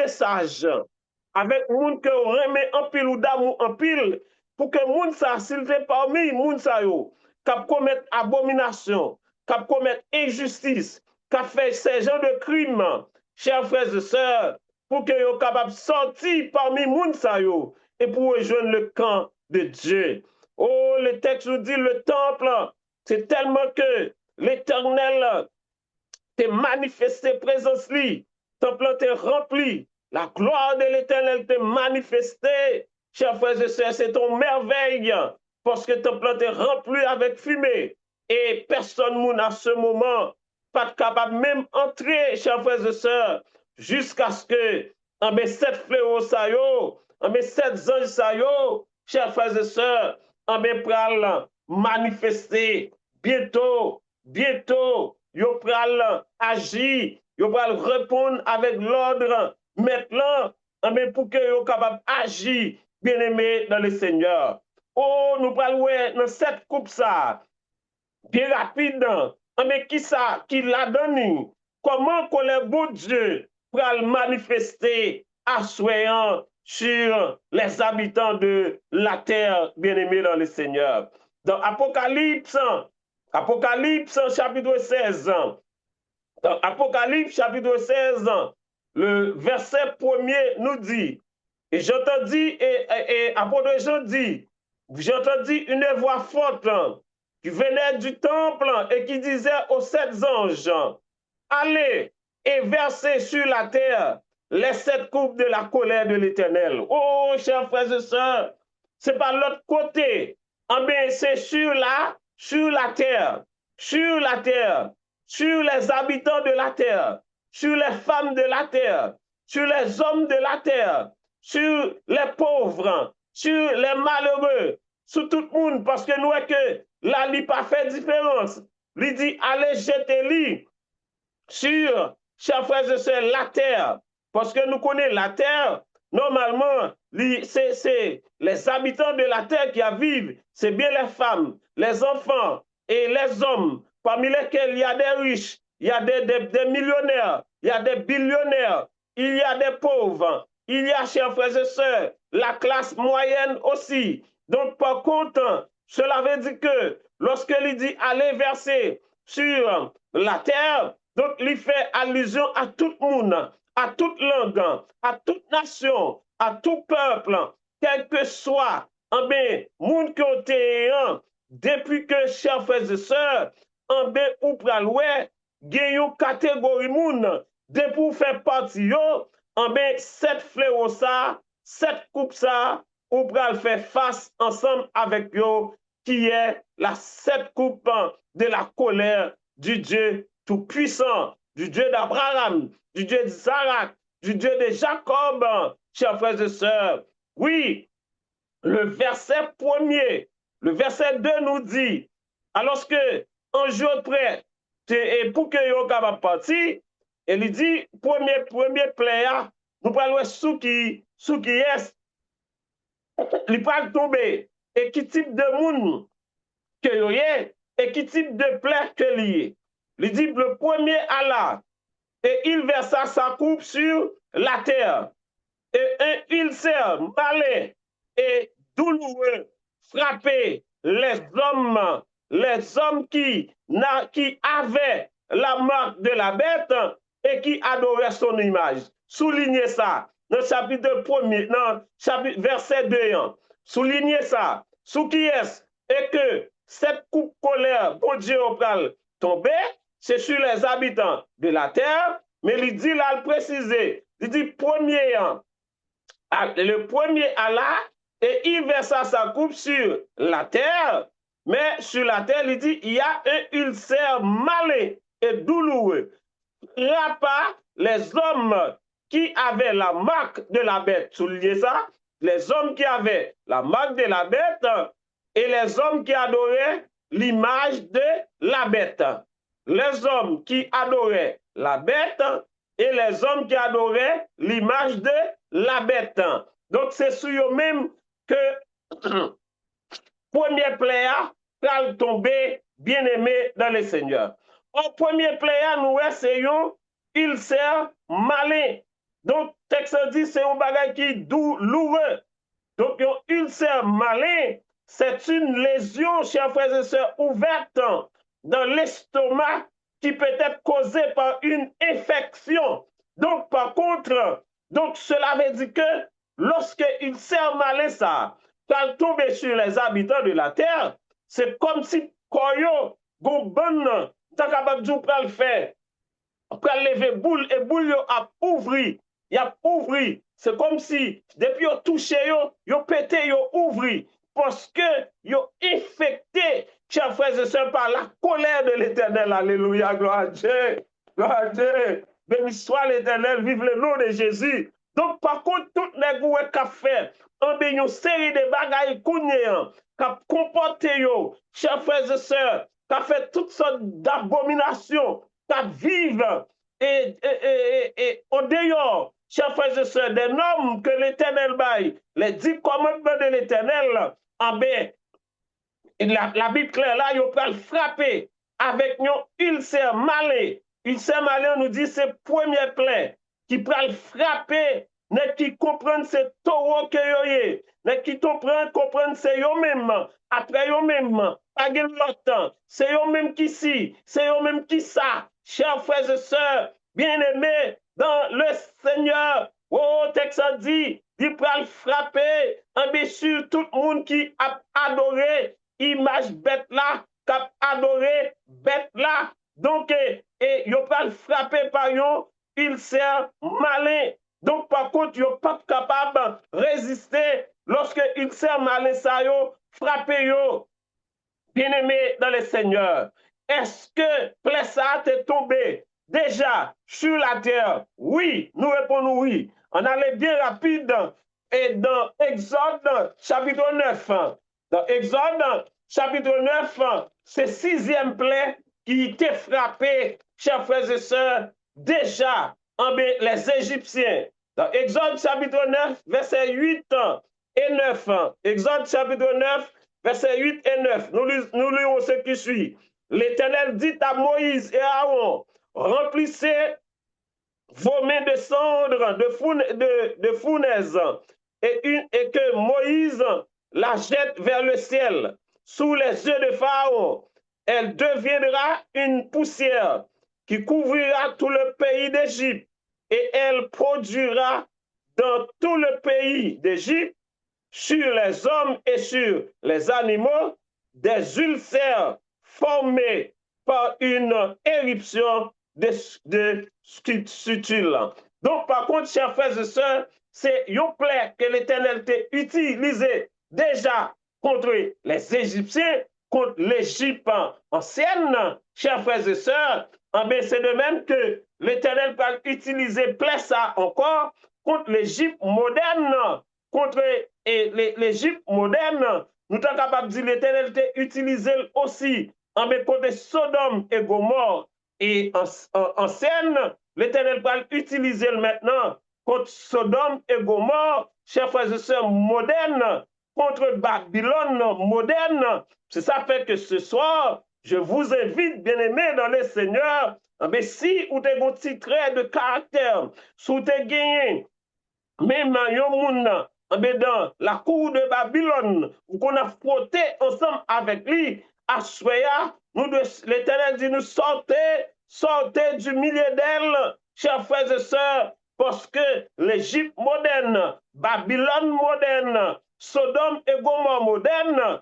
message avec moun que remet en pile ou d'amour en pile pour que moun sa s'il te parmi moun sa yo k'ap commettre abomination, k'ap commettre injustice, k'ap fait ces gens de crimes, chers frères et sœurs, pour que yo capable sortir parmi moun sa yo et pour rejoindre le camp de Dieu. Oh, le texte nous dit le temple, c'est tellement que l'Éternel t'est manifesté présence li, temple t'est rempli, la gloire de l'Éternel t'est manifestée. Chers frères et sœurs, c'est ton merveille, parce que temple t'est rempli avec fumée. Et personne moun à ce moment, pas capable même entrer, chers frères et sœurs, jusqu'à ce que, en mes sept fléaux sa yo, en mes sept anges sa yo, chers frères et sœurs, en mes pral manifester bientôt, yo pral agir, yo pral répondre avec l'ordre maintenant, mais pour que yo capable agir, bien aimé dans le Seigneur. Oh, nous pral ouais dans cette coupe ça, bien rapide, mais qui ça, qui l'a donné, comment que le bon Dieu pral manifester assoyant sur les habitants de la terre, bien aimé dans le Seigneur. Dans Apocalypse chapitre 16. Dans Apocalypse chapitre 16, le verset 1er nous dit, et j'entendis, et apôtre Jean dit, j'entendis une voix forte qui venait du temple et qui disait aux sept anges, allez et versez sur la terre les sept coupes de la colère de l'Éternel. Oh, chers frères et sœurs, c'est par l'autre côté, mais c'est sur la terre, sur les habitants de la terre, sur les femmes de la terre, sur les hommes de la terre, sur les pauvres, sur les malheureux, sur tout le monde, parce que nous, que là, il n'a pas fait différence. Il dit, allez jeter-lui sur, chers frères et sœurs, la terre, parce que nous connaissons la terre, normalement, c'est les habitants de la terre qui y vivent, c'est bien les femmes, les enfants et les hommes, parmi lesquels il y a des riches, il y a des millionnaires, il y a des billionnaires, il y a des pauvres, il y a, chers frères et sœurs, la classe moyenne aussi. Donc, par contre, cela veut dire que lorsqu'il dit aller verser sur la terre, donc il fait allusion à tout le monde, à toute langue, à toute nation, à tout peuple, quel que soit, monde qui ont été depuis que, chers frères et sœurs, ou praloué, gagne catégorie moun, de pour faire partie yo, cette fléau ça, cette coupe ça, ou pral faire face ensemble avec yo, qui est la sept coupe de la colère du Dieu tout-puissant, du Dieu d'Abraham, du Dieu d'Isaac, du Dieu de Jacob, chers frères et sœurs. Oui, le verset 1er, le verset 2 nous dit, alors que un jour près, et pour que yo capable partir, et il dit, premier player, nous parlons sous qui est, il parle tomber, et qui type de monde que yo est, et qui type de plaie que lié. Il dit, le premier Allah, et il versa sa coupe sur la terre, et il s'est malin et douloureux frappé les hommes qui avaient la marque de la bête et qui adoraient son image. Soulignez ça dans le chapitre 1er, dans chapitre, verset 2. Soulignez ça. Sous qui est-ce? Et que cette coupe colère, bon Dieu, va tomber, c'est sur les habitants de la terre, mais il dit là, préciser, il dit le premier Allah, et il versa sa coupe sur la terre, mais sur la terre, il dit, il y a un ulcère malin et douloureux. Rapa les hommes qui avaient la marque de la bête, soulignez ça, les hommes qui avaient la marque de la bête et les hommes qui adoraient l'image de la bête. Les hommes qui adoraient la bête et les hommes qui adoraient l'image de la bête. Donc, c'est sur eux-mêmes que premier player va tomber bien-aimé dans le Seigneur. Au premier player, nous essayons, il sert malin. Donc, texte dit c'est un bagage qui douloureux. Donc, un ulcère malin, c'est une lésion, chers frères et sœurs, ouverte dans l'estomac qui peut être causée par une infection. Donc, par contre, donc cela veut dire que lorsque ulcère malin, ça, quand tombe sur les habitants de la terre, c'est comme si koyo, gon bon, t'as capable de le faire. Après lever boule et boule a ouvri, il a ouvri. C'est comme si depuis yo touché yo pété, yo ouvri parce que yo infecté, chers frères et sœurs, par la colère de l'Éternel. Alléluia, gloire à Dieu. Gloire à Dieu. Béni soit l'Éternel, vive le nom de Jésus. Donc, par contre, tout les gouets qu'a fait, on a une série de bagailles kounye, qu'a comporté yo, chers frères et sœurs, qu'a fait toutes sortes d'abominations, qu'a vivre et au dehors, chers frères et sœurs, des normes que l'Éternel baille, les 10 commandements de l'Éternel, en bien, la Bible claire là, il peut le frapper avec un ulcère malin. Ulcère malin, on nous dit, c'est premier plaie qui peut le frapper, mais qui comprennent ce taureau que yoye, mais qui comprennent c'est yo même, après yo même, pas de longtemps, c'est yo même qui si, c'est yo même qui ça. Chers frères et sœurs, bien-aimés dans le Seigneur, oh, texte dit, il peut le frapper, en bien sûr, tout le monde qui a adoré image bête là, qui a adoré bête là. Donc, et yo pas le frapper par yo, il sert malin. Donc, par contre, yo pas capable de résister lorsque il sert malin ça yo, frapper yo. Bien-aimé dans le Seigneur, est-ce que plaie ça t'est tombé déjà sur la terre? Oui, nous répondons oui. On allait bien rapide et dans Exode chapitre 9. Dans Exode chapitre 9, c'est 6e plaie qui t'est frappé, chers frères et sœurs, déjà les Égyptiens. Dans Exode chapitre 9, verset 8 et 9. Exode chapitre 9, versets 8 et 9, nous lisons ce qui suit. L'Éternel dit à Moïse et à Aaron, remplissez vos mains de cendres, de fournaise, et que Moïse la jette vers le ciel, sous les yeux de Pharaon. Elle deviendra une poussière qui couvrira tout le pays d'Égypte, et elle produira dans tout le pays d'Égypte sur les hommes et sur les animaux des ulcères formés par une éruption de sutule. Donc, par contre, chers frères et sœurs, c'est une plaie que l'Éternel a utilisée déjà contre les Égyptiens, contre l'Égypte ancienne, chers frères et sœurs. C'est de même que l'Éternel va utiliser plaie ça encore contre l'Égypte moderne, contre l'Égypte moderne. Nous sommes capables de dire l'Éternel a utilisé aussi contre Sodome et Gomorre et ancienne. L'Éternel va l'utiliser maintenant contre Sodome et Gomorre, chers frères et sœurs, modernes, contre Babylone moderne. C'est ça fait que ce soir, je vous invite, bien-aimés dans le Seigneur, mais si vous avez un petit trait de caractère, si vous avez gagné, même dans la cour de Babylone, qu'on a frotté ensemble avec lui, à Soya, l'Éternel dit, nous sortez du milieu d'elle, chers frères et sœurs, parce que l'Égypte moderne, Babylone moderne, Sodome et Gomorre moderne,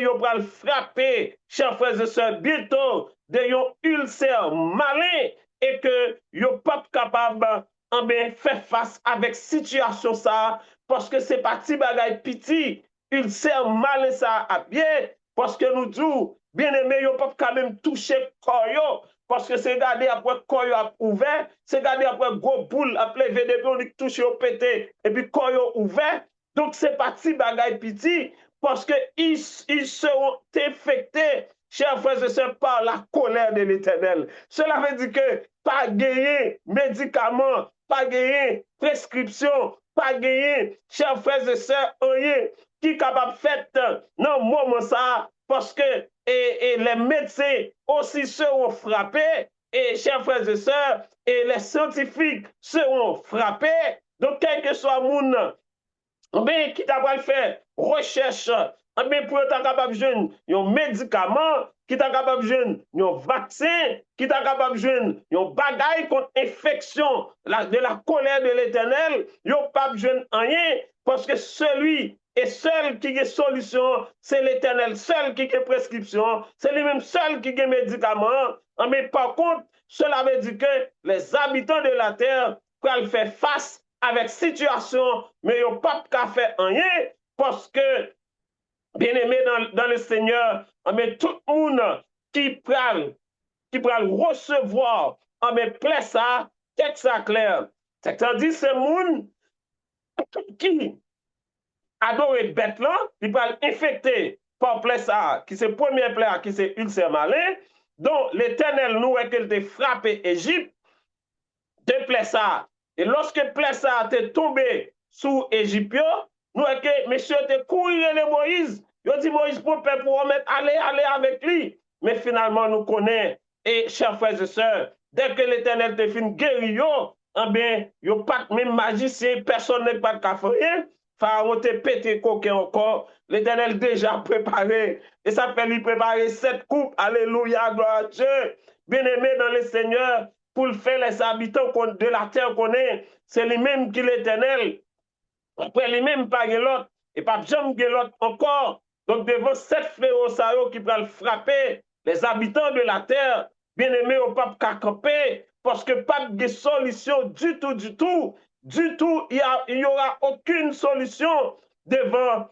yo pral frapper, chers frères et sœurs, bientôt, de yon ulcère malin, et que yo pas capable faire face avec situation ça, parce que c'est pas ti bagay piti, ulcère malin ça à bien, parce que nous disons, bien aimé, yo pas quand même toucher koyo, parce que c'est garder après koyo a ouvert, c'est garder après gros boule, après VDP, on dit toucher au pété, et puis koyo ouvert, donc c'est pas ti bagay piti, parce qu'ils seront infectés, chers frères et sœurs, par la colère de l'Éternel. Cela veut dire que pas gagner médicaments, pas gagner prescription, pas gagner, chers frères et sœurs, rien qui est capable de faire non moment ça, parce que les médecins aussi seront frappés, et chers frères et sœurs, et les scientifiques seront frappés. que soit moun, ben, qui t'a pas fait recherche, ben, pour être capable de jouer un médicament, qui t'a capable de jouer un vaccin, qui t'a capable de jouer un bagaille contre infection de la colère de l'Éternel, yo pas jouer rien, parce que celui et seul qui a solution, c'est l'Éternel, seul qui a prescription, c'est lui-même seul qui a médicament. Mais par contre, cela veut dire que les habitants de la terre peuvent faire face avec situation, mais ils n'ont pas qu'à faire rien, parce que, bien aimé dans le Seigneur, mais tout le monde qui peut recevoir, mais plaît ça, texte ça clair. C'est-à-dire, c'est le monde qui adore bête là, il peut infecter par plaie ça, qui c'est premier plaie, qui c'est ulcère malin, donc l'Éternel nous a qu'il frappé Égypte, de plaie ça. Et lorsque plaie ça est tombé sous Égypte, nous a que monsieur te courir les Moïse, il dit Moïse pour mettre aller avec lui. Mais finalement nous connaissons, et chers frères et sœurs, dès que l'Éternel te fin guéri, eh bien, il n'y a pas de même magicien, personne n'est pas de rien. Pharaon te pété coquin encore. L'Éternel déjà préparé. Et ça fait lui préparer 7 coupes. Alléluia, gloire à Dieu. Bien-aimé dans le Seigneur, pour le faire les habitants de la terre qu'on est, c'est lui-même qui l'Éternel. Après lui-même, pas l'autre. Et pas jamais l'autre encore. Donc devant 7 fléaux qui peuvent frapper les habitants de la terre, bien-aimé au pape camper, parce que pas de solution du tout, il n'y aura aucune solution devant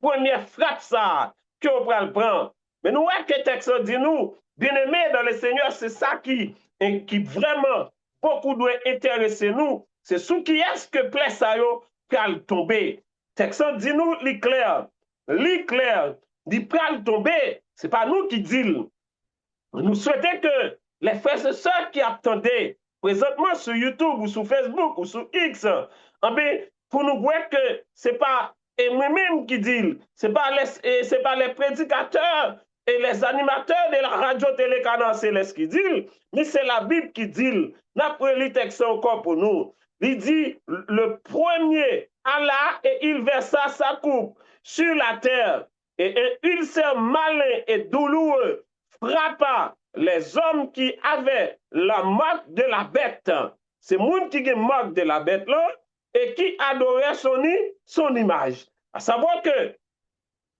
première frappe ça que on va le prendre. Mais nous, que le texte dit nous, bien-aimé dans le Seigneur, c'est ça qui vraiment beaucoup doit intéresser nous. C'est sous qui est-ce que plaît ça peut tomber. Le texte dit nous, l'éclair, dit peut tomber. C'est pas nous qui disons. Nous souhaitons que les frères et sœurs qui attendaient présentement sur YouTube ou sur Facebook ou sur X, pour nous voir que ce n'est pas moi-même qui dis, ce n'est pas les prédicateurs et les animateurs de la radio-télé Canal Céleste qui disent, mais c'est la Bible qui dit. N'a pas lu texte encore pour nous. Il dit, le premier alla et il versa sa coupe sur la terre, et un ulcère malin et douloureux frappa les hommes qui avaient la marque de la bête. C'est monde qui a marque de la bête là et qui adorait son image. À savoir que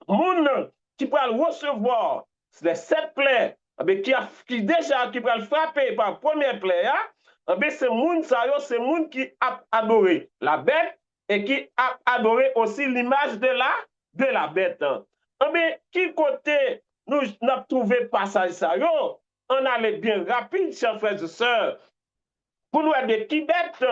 monde qui peut recevoir les 7 plaies qui déjà qui peut frapper par première plaie, c'est monde c'est monde qui a adoré la bête et qui a adoré aussi l'image de la bête. Mais qui côté nous avons trouvé passage ça yo, on allait bien rapide, chers frères et sœurs, pour nous aider qui bête,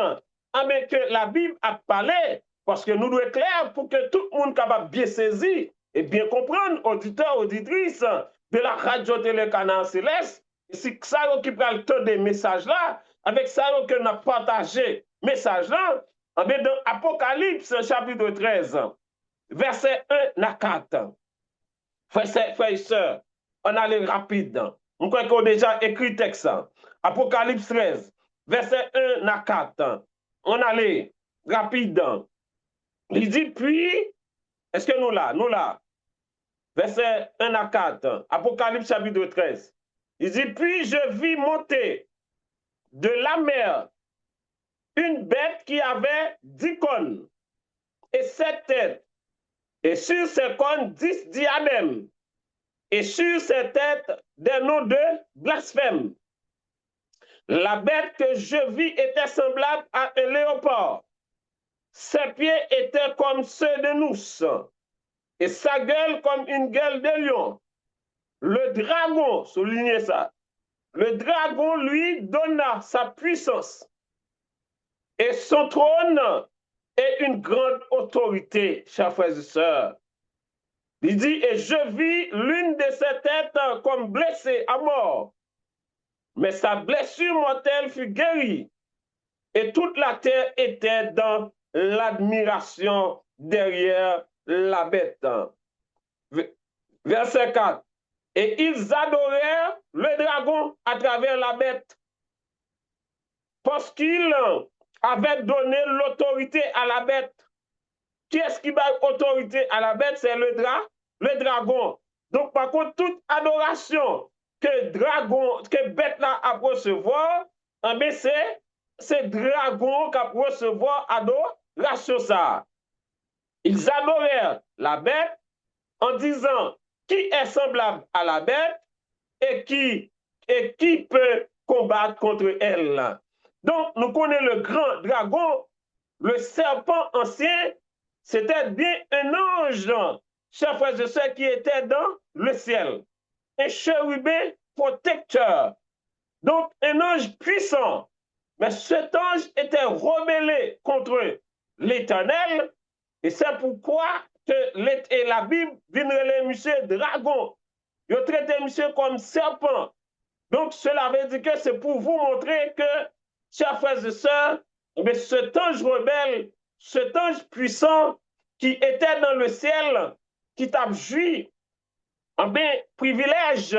mais que la Bible a parlé, parce que nous devons être clairs pour que tout le monde soit capable de bien saisir et bien comprendre, auditeurs, auditrices de la radio-télé Canal Céleste, et c'est ça qui prend le temps des messages là, avec ça que nous avons partagé message là, dans Apocalypse chapitre 13, verset 1 à 4. Frères et sœurs, on allait rapide. On croit qu'on a déjà écrit texte. Apocalypse 13, verset 1 à 4. On allait rapide. Il dit, puis, est-ce que nous là? Verset 1 à 4. Apocalypse chapitre 13. Il dit, puis je vis monter de la mer une bête qui avait 10 cornes et 7 têtes. Et sur ses cornes 10 diadèmes, et sur ses têtes des noms de blasphème. La bête que je vis était semblable à un léopard. Ses pieds étaient comme ceux de nous, et sa gueule comme une gueule de lion. Le dragon, soulignez ça, le dragon lui donna sa puissance, et son trône et une grande autorité, chers frères et sœurs. Il dit, et je vis l'une de ses têtes comme blessée à mort, mais sa blessure mortelle fut guérie, et toute la terre était dans l'admiration derrière la bête. Verset 4. Et ils adorèrent le dragon à travers la bête, parce qu'il avait donné l'autorité à la bête. Qui est-ce qui a autorité à la bête? C'est le dragon. Donc, par contre, toute adoration que bête là a recevoir, eh c'est dragon qui a recevoir adoration ça. Ils adorèrent la bête en disant qui est semblable à la bête et qui peut combattre contre elle. Donc, nous connaissons le grand dragon, le serpent ancien, c'était bien un ange, chers frères et sœurs, qui était dans le ciel. Un chérubin protecteur. Donc, un ange puissant. Mais cet ange était rebellé contre l'Éternel. Et c'est pourquoi que la Bible vient de monsieur dragon. Il traité monsieur comme serpent. Donc, cela veut dire que c'est pour vous montrer que, chers frères et sœurs, mais cet ange rebelle, cet ange puissant qui était dans le ciel, qui t'a joui, privilège,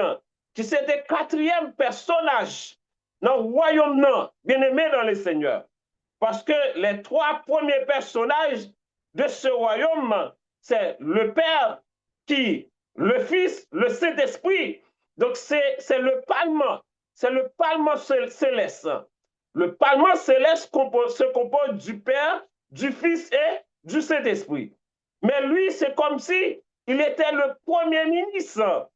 qui c'était quatrième personnage dans le royaume, bien-aimé dans le Seigneur. Parce que les trois premiers personnages de ce royaume, c'est le Père, le Fils, le Saint-Esprit. Donc, c'est le palme céleste. Le palme céleste se compose du Père, du Fils et du Saint-Esprit. Mais lui, c'est comme si il était le premier ministre.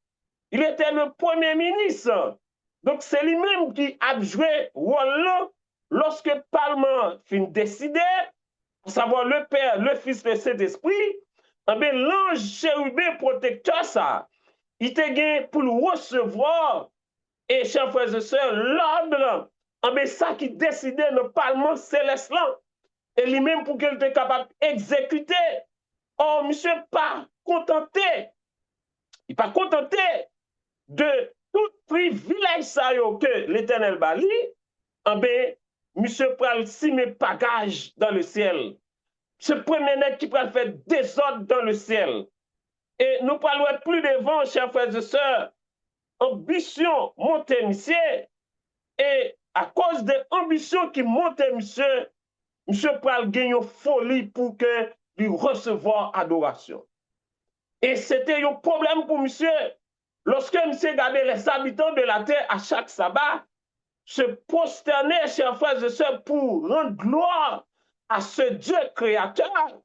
Il était le premier ministre. Donc, c'est lui-même qui a joué rôle lorsque le Parlement fin décidé, à savoir le Père, le Fils, le Saint-Esprit, l'ange chérubin protecteur, ça, il était gagné pour le recevoir, et chers frères et sœurs, l'ordre, ça qui décidait le Parlement céleste là, et lui-même pour qu'il était capable d'exécuter. Or, monsieur pas contenté, il n'est pas contenté de tout privilège ça que l'Éternel bali, monsieur pral si mes bagages dans le ciel. Ce premier net qui pral faire désordre dans le ciel. Et nous parlons plus devant, chers frères et sœurs, ambition monter, monsieur, et à cause de l'ambition qui monte, monsieur pral gagner folie pour que lui recevoir adoration. Et c'était un problème pour monsieur. Lorsque monsieur regardait les habitants de la terre à chaque sabbat, se prosterner, chers frères et sœurs, pour rendre gloire à ce Dieu créateur.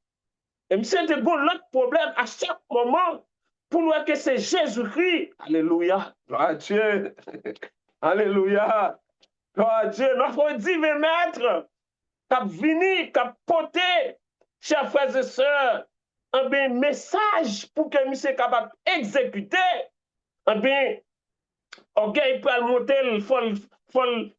Et monsieur était bon l'autre problème à chaque moment pour voir que c'est Jésus-Christ. Alléluia. Gloire à Dieu. Alléluia. Gloire à Dieu. Notre divin maître, qui a venu, qui a porté, chers frères et sœurs, un message pour que monsieur soit capable d'exécuter. Ok, il peut monter, il faut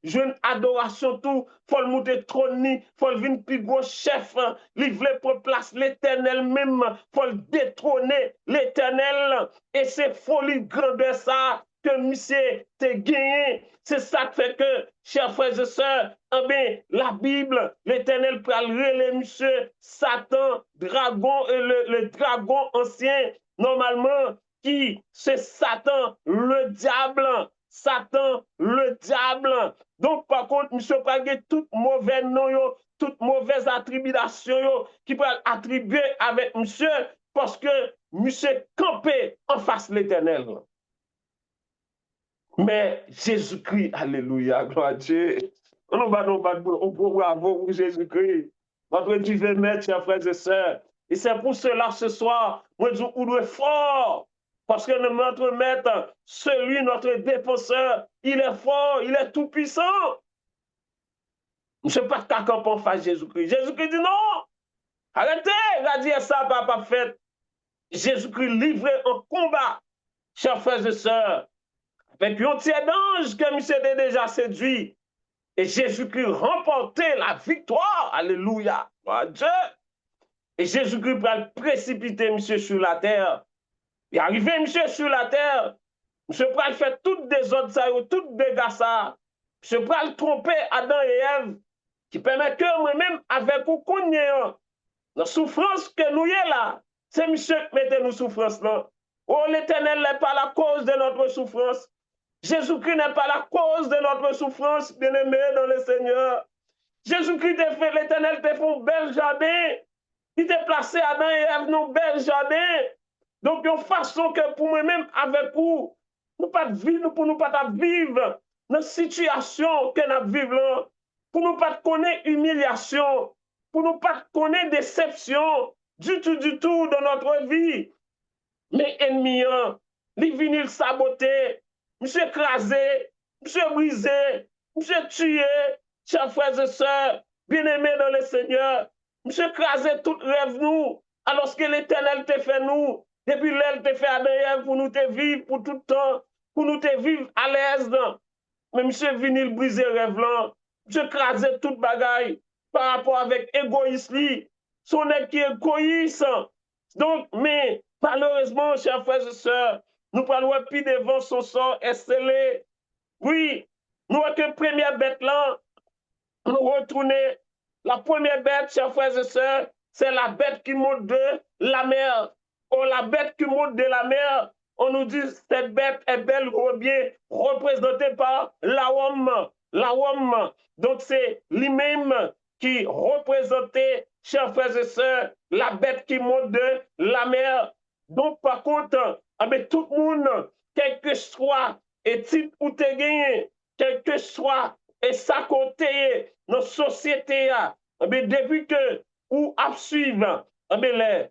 jouer adoration tout, il faut monter trône, il faut venir plus gros chef, livrer pour place l'Éternel même, il faut détrôner l'Éternel. Et c'est folie grande ça que monsieur t'a gagné. C'est ça qui fait que, chers frères et sœurs, la Bible, l'Éternel peut aller monsieur Satan, dragon, le dragon ancien, normalement, qui c'est Satan, le diable. Satan, le diable. Donc, par contre, monsieur pas toute mauvaise nom, toute mauvaise attribution qui peut attribuer avec monsieur parce que monsieur campé en face de l'Éternel. Mais Jésus-Christ, alléluia, gloire à Dieu. On bravo Jésus-Christ. Notre divin maître, chers frères et sœurs. Et c'est pour cela ce soir, moi je vous fort. Parce que notre maître, celui, notre défenseur, il est fort, il est tout puissant. Je ne sais pas quand on face Jésus-Christ. Jésus-Christ dit non. Arrêtez, il a dit ça, pas fait. Jésus-Christ livré en combat, chers frères et sœurs. Avec un tiers d'ange que monsieur a déjà séduit. Et Jésus-Christ remportait la victoire. Alléluia. Gloire à Dieu. Et Jésus-Christ va précipiter monsieur sur la terre. Il est arrivé, monsieur, sur la terre. Monsieur pral fait toutes des autres ça, toutes des dégâts ça. Monsieur pral tromper Adam et Ève, qui permet que moi-même, avec vous, qu'on ait la souffrance que nous y est là, c'est monsieur qui mette nous souffrance là. Oh, l'Éternel n'est pas la cause de notre souffrance. Jésus-Christ n'est pas la cause de notre souffrance, bien-aimé dans le Seigneur. Jésus-Christ t'a fait, l'Éternel t'a fait un bel jardin. Il t'a placé Adam et Ève dans un bel jardin. Donc, une façon que pour moi-même, avec vous, nous pas vivre, pour nous pas vivre dans la situation que nous vivons, pour nous pas connaître humiliation, pour nous pas connaître déception du tout dans notre vie. Mais ennemis, les vinyles sabotés, monsieur écrasé, monsieur brisé, monsieur tué, chers frères et sœurs, bien-aimés dans le Seigneur, monsieur écrasé tout rêve nous, alors que l'Éternel te fait nous, depuis l'aile te fait à derrière pour nous te vivre pour tout le temps, pour nous te vivre à l'aise. Mais monsieur vinyle brisé rêve là, monsieur écrasé toute bagaille par rapport avec égoïsme, son est qui est égoïste. Donc, mais malheureusement, chers frères et sœurs, nous parlons plus devant son sort est scellé. Oui, nous avons que première bête là, nous retourner. La première bête, chers frères et sœurs, c'est la bête qui monte de la mer. Oh, la bête qui monte de la mer, on nous dit cette bête est belle ou bien représentée par la homme. La homme. Donc, c'est lui-même qui représentait, chers frères et sœurs, la bête qui monte de la mer. Donc, par contre, tout le monde, quel que soit et type où tu gagné, quel que soit et ça côté dans la société, depuis que ou à suivre les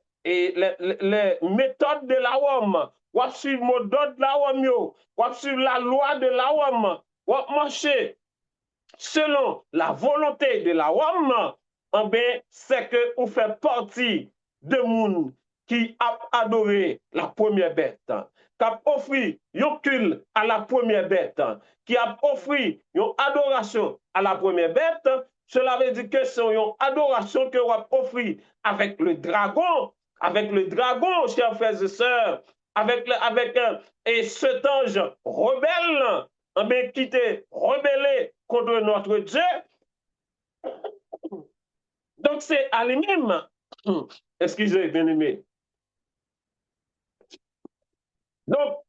méthodes de la homme, ou à suivre le mot de la homme, ou à suivre la loi de la homme, ou à marcher selon la volonté de la homme, c'est que vous faites partie de monde qui a adoré la première bête, qui a offert un culte à la première bête, qui a offert une adoration à la première bête. Cela veut dire que c'est une adoration que vous avez offert avec le dragon, chers frères et sœurs, avec et cet ange rebelle, qui était rebellé contre notre Dieu. Donc c'est à lui-même, excusez, bien aimé. Donc,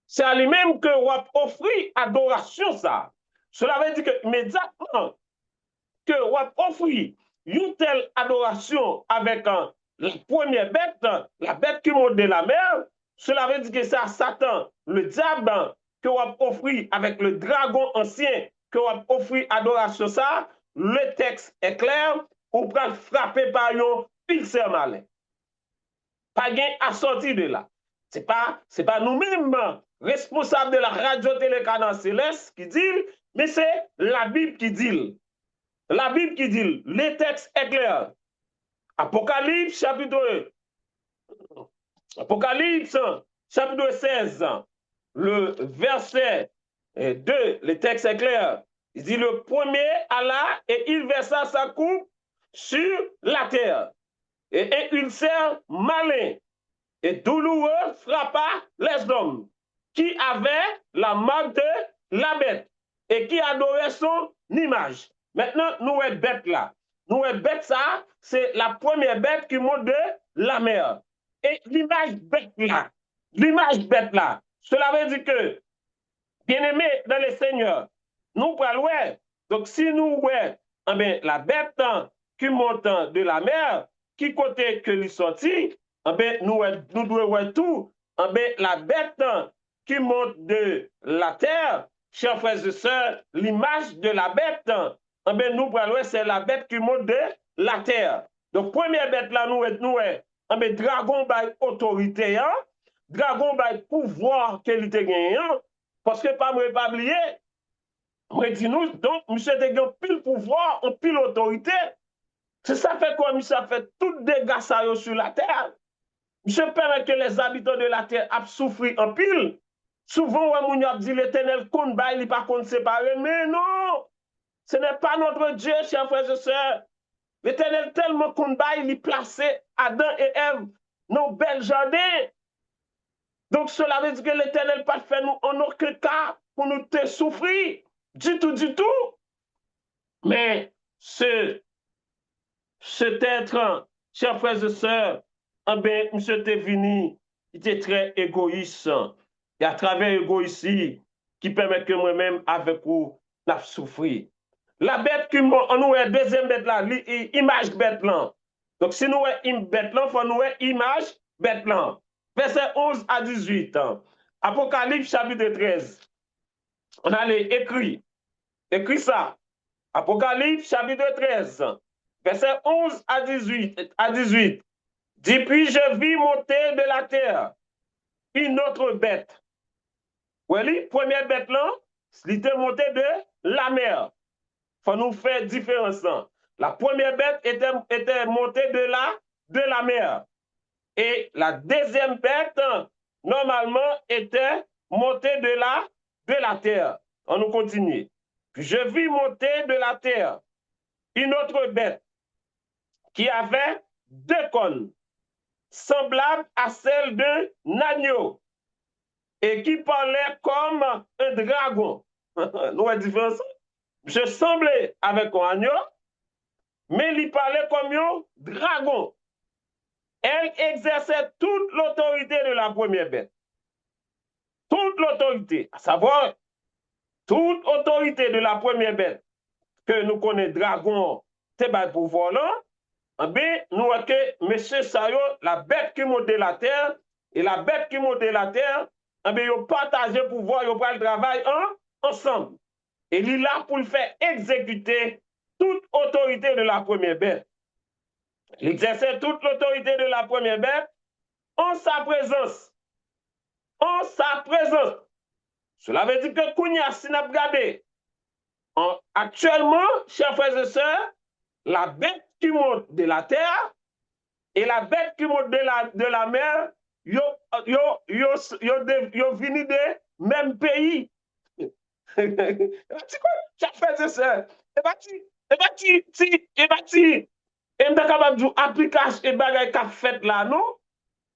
c'est à lui-même que vous offrez adoration ça. Cela veut dire que immédiatement que vous offrez une telle adoration avec la première bête, la bête qui monte de la mer, cela veut dire que c'est à Satan, le diable, que vous offrez avec le dragon ancien, que vous offrez adoration ça. Le texte est clair, vous pouvez frapper par un pixel malin. Pas gain à sortir de là. Ce n'est pas nous-mêmes responsables de la radio-télécanal céleste qui dit, mais c'est la Bible qui dit. La Bible qui dit, les textes est clair. Apocalypse chapitre 16, le verset 2, le texte est clair. Il dit, le premier alla et il versa sa coupe sur la terre. Et un ulcère malin et douloureux frappa les hommes qui avaient la marque de la bête et qui adoraient son image. Maintenant, nous sommes bêtes là. Nous sommes bêtes ça, c'est la première bête qui monte de la mer. Et l'image bête là, cela veut dire que, bien-aimés dans le Seigneur, nous prenons, donc si nous voyons la bête qui monte de la mer, qui côté que lui sortit, nous devons voir tout. La bête qui monte de la terre, chers frères et sœurs, l'image de la bête, nous prenons, c'est la bête qui monte de la terre. Donc, première bête là, nous dragon by autorité, dragon by pouvoir qu'il a gagné, parce que pas oublier, moi dis nous, donc, monsieur a gagné pile pouvoir, pile autorité. C'est ça fait quoi, monsieur a fait tout dégâts sur la terre. Monsieur permet que les habitants de la terre a souffert en pile. Souvent, on a dit l'Éternel compte bail, il pas compte séparer, mais non, ce n'est pas notre Dieu, chers frères et sœurs. L'Éternel tellement compte bail, il placé Adam et Ève dans bel jardin. Donc cela veut dire que l'Éternel pas fait nous en aucun cas pour nous te souffrir, du tout. Mais cet être, chers frères et sœurs, monsieur t'es venu, il était très égoïste. Et à travers l'égoïsme, qui permet que moi-même, avec vous, n'a souffrir. La bête qui monte, on a deuxième bête là, image bête là. Donc, si nous avons bête là, il faut nous image bête là. Verset 11 à 18. Apocalypse chapitre 13. On a écrit ça. Apocalypse chapitre 13. Verset 11 à 18. Dit, puis je vis monter de la terre une autre bête. Oui, première bête là, c'était monté de la mer. Il faut nous faire différence. La première bête était montée de la mer. Et la deuxième bête, normalement, était montée de la terre. On nous continue. Puis je vis monter de la terre une autre bête qui avait deux cornes, semblables à celle d'un agneau, et qui parlait comme un dragon. Nous avons différence. Je semblais avec un agneau, mais il parlait comme un dragon. Elle exerçait toute l'autorité de la première bête. Toute l'autorité, à savoir, toute autorité de la première bête, que nous connaissons dragon, c'est pas pouvoir là, nous avons que M. Sayo, la bête qui monte de la terre, et la bête qui monte de la terre, ils ont partagé le pouvoir, ils ont pris le travail ensemble. Et il est là pour le faire exécuter toute autorité de la première bête. Il exerçait toute l'autorité de la première bête en sa présence. En sa présence. Cela veut dire que Kounia, si nous regardons, actuellement, chers frères et sœurs, la bête qui monte de la terre et la bête qui monte de la mer, yo venu de même pays. Chers frères et sœurs, et nous sommes capables d'application et bagaille qu'a fait là, non?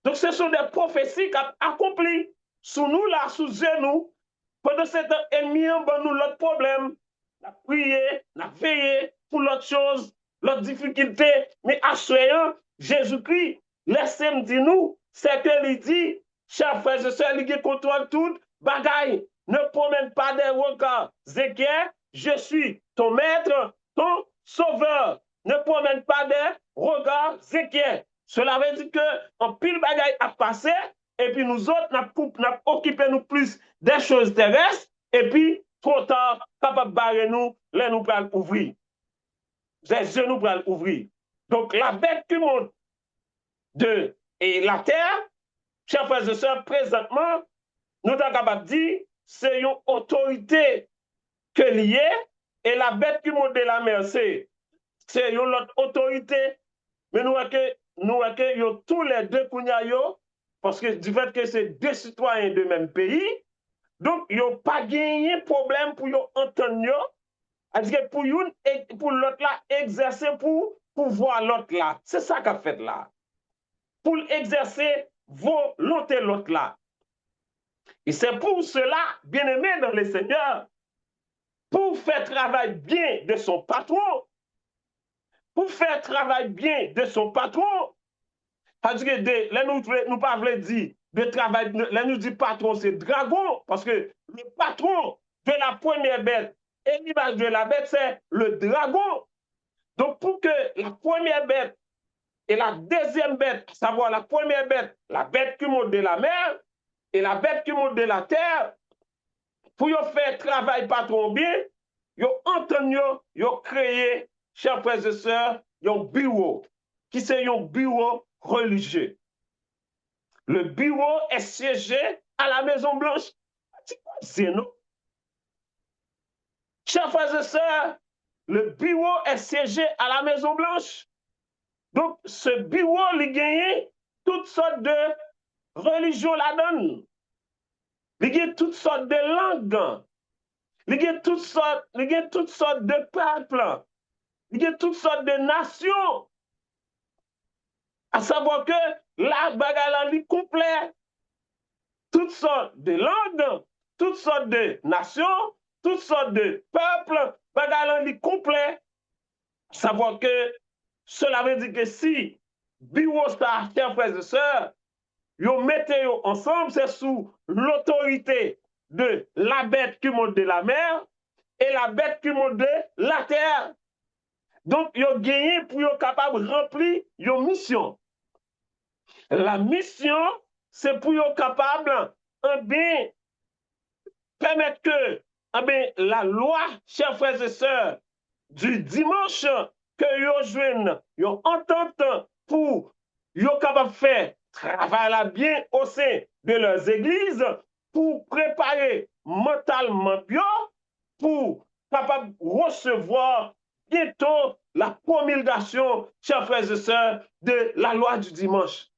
Donc, ce sont des prophéties qui ont accompli sous nous, là, sous nous. Pendant ce temps, ennemi, nous l'autre problème. On a prié, on a veillé pour l'autre chose, l'autre difficulté. Mais assoyant Jésus-Christ, laissez-moi dire nous, c'est que il dit, chers frères et sœurs, il contrôle tout, bagaille. Ne promène pas des regards. Zéchiel, je suis ton maître, ton sauveur. Ne promène pas des regards. Zéchiel. Cela veut dire qu'un pile bagaille a passé, et puis nous autres, nous occupé nous plus des choses terrestres, et puis trop tard, capable de barrer nous, là nous pouvons ouvrir. Les yeux nous pouvons ouvrir. Donc la bête qui monte de la terre, chers frères et sœurs, présentement, nous sommes capables de dire, c'est une autorité que liée, et la bête qui monte de la mer, c'est une autre autorité, mais nous avons tous les deux Kounyayo, parce que du fait que c'est deux citoyens de même pays, donc ils n'ont pas gagné problème pour entendre, c'est-à-dire pour l'autre là, exercer pour voir l'autre là. C'est ça qu'a fait là. Pour exercer volonté l'autre là. Et c'est pour cela, bien aimé dans le Seigneur, pour faire travail bien de son patron, pour faire travail bien de son patron, parce que là, nous pas dire de travail, là, nous dit patron, c'est dragon, parce que le patron de la première bête et l'image de la bête, c'est le dragon. Donc, pour que la première bête et la deuxième bête, à savoir la première bête, la bête qui monte de la mer et la bête qui monte de la terre, pour faire travail patron bien, ils ont créé, chers frères et sœurs, un bureau, qui c'est un bureau religieux. Le bureau est siégé à la Maison Blanche. C'est non? Chers frères et sœurs, le bureau est siégé à la Maison Blanche. Donc, ce bureau, il gagne toutes sortes de religions là-dedans. Il gagne toutes sortes de langues. Il gagne toutes sortes de peuples. Il gagne toutes sortes de nations. À savoir que la bagarre est complète. Toutes sortes de langues, toutes sortes de nations, toutes sortes de peuples, bagarre est complet. À savoir que cela veut dire que si bureau ça, chers frères et sœurs, vous mettez ensemble, c'est sous l'autorité de la bête qui monte de la mer et la bête qui monte de la terre. Donc, ils ont gagné pour être capable de remplir une mission. La mission, c'est pour être capable de permettre que la loi, chers frères et sœurs, du dimanche, que vous jouez une entente pour être capable de faire travailler bien au sein de leurs églises pour préparer mentalement bien pour capable recevoir bientôt la promulgation, chers frères et sœurs, de la loi du dimanche.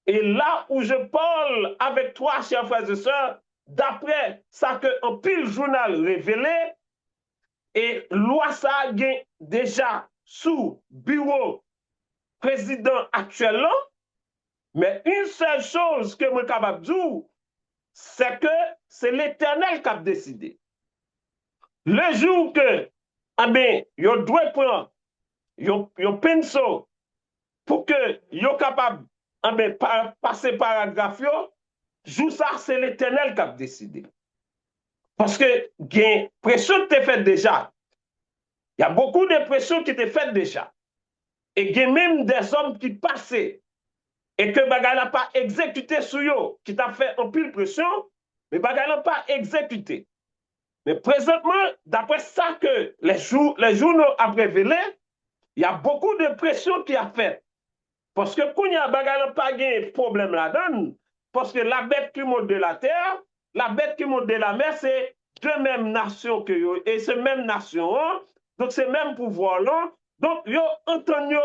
Et là où je parle avec toi, chers frères et sœurs, d'après ça que un pile journal révélé, et loi ça gagne déjà sous bureau président actuellement, mais une seule chose que je suis capable de dire, c'est que c'est l'Éternel qui a décidé. Le jour que, yo doit prendre un pinceau pour que yo capable passer paragraphe, jour ça, c'est l'Éternel qui a décidé. Parce que il y a une pression qui est faite déjà. Il y a beaucoup de pression qui est faite déjà. Et il y a même des hommes qui passaient et que bagay n'a pas exécuté sur eux, qui t'a fait un pile pression, mais bagay n'a pas exécuté. Mais présentement, d'après ça que les journaux ont révélé, il y a beaucoup de pression qui a fait. Parce que quand il y a bagay n'a pas de problème là-dedans, parce que la bête qui monte de la terre, la bête qui monte de la mer, c'est deux mêmes nations que yo, et ces mêmes nations, donc ces mêmes pouvoirs-là, donc yo entendu.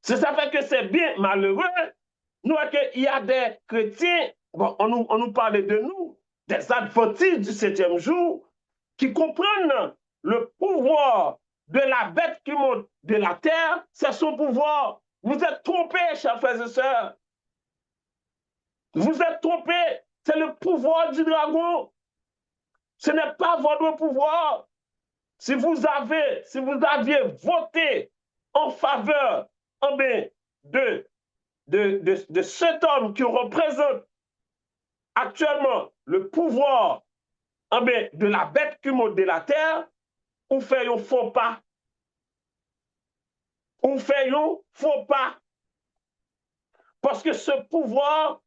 C'est ça fait que c'est bien malheureux, nous, qu'il y a des chrétiens, bon, on nous parle de nous, des adventistes du 7e jour, qui comprennent le pouvoir de la bête qui monte de la terre, c'est son pouvoir. Vous êtes trompés, chers frères et sœurs. Vous êtes trompés. C'est le pouvoir du dragon. Ce n'est pas votre pouvoir. Si vous aviez voté en faveur de cet homme qui représente actuellement le pouvoir de la bête qui monte de la terre, ou fait un faux pas. Ou fait un faux pas. Parce que ce pouvoir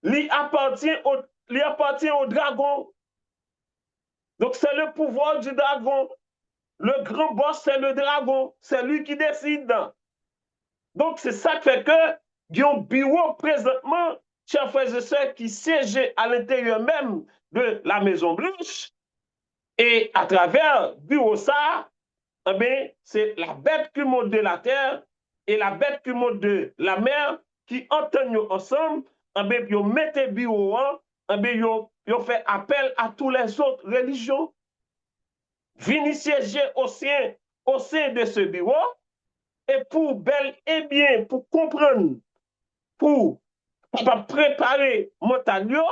lui appartient au dragon. Donc c'est le pouvoir du dragon. Le grand boss, c'est le dragon. C'est lui qui décide. Donc c'est ça qui fait que il y a un bureau présentement, chers frères et sœurs, qui siège à l'intérieur même de la Maison Blanche. Et à travers le bureau ça, c'est la bête qui monte de la terre et la bête qui monte de la mer qui entendent ensemble, ils mettent bureau, ils fait appel à toutes les autres religions. Venez siéger au sein de ce bureau et pour bel et bien, pour comprendre, pour préparer Montagnot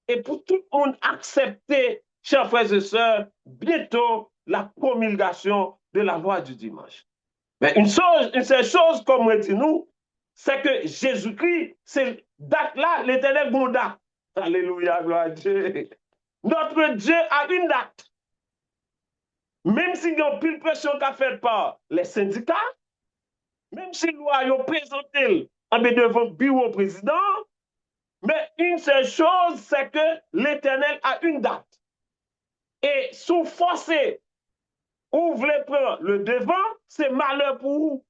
et pour tout le monde accepter, chers frères et sœurs, bientôt la promulgation de la loi du dimanche. Mais une seule chose, comme on dit nous, c'est que Jésus-Christ, c'est date-là, l'éternel bon date. Alléluia, gloire à Dieu. Notre Dieu a une date. Même s'il y a une pile pression qu'a faite par les syndicats, même si la loi a présenté devant le bureau président, mais une seule chose, c'est que l'Éternel a une date. Et sous forcé, ou vous voulez prendre le devant, c'est malheur pour vous.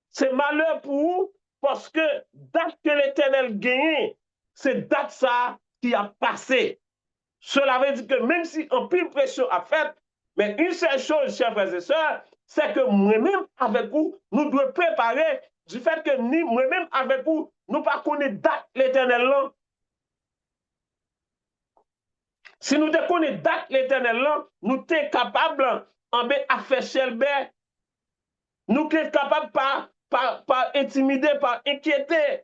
C'est malheur pour vous parce que date que l'Éternel gagne, c'est date ça qui a passé. Cela veut dire que même si un pile pression a fait, mais une seule chose, chers frères et sœurs, c'est que moi-même avec vous, nous devons préparer du fait que moi-même avec vous, nous ne connaissons pas date l'Éternel là. Si nous ne connaissons pas date l'Éternel là, nous sommes capables de faire chelbe. Nous sommes capables par intimider, par inquiéter.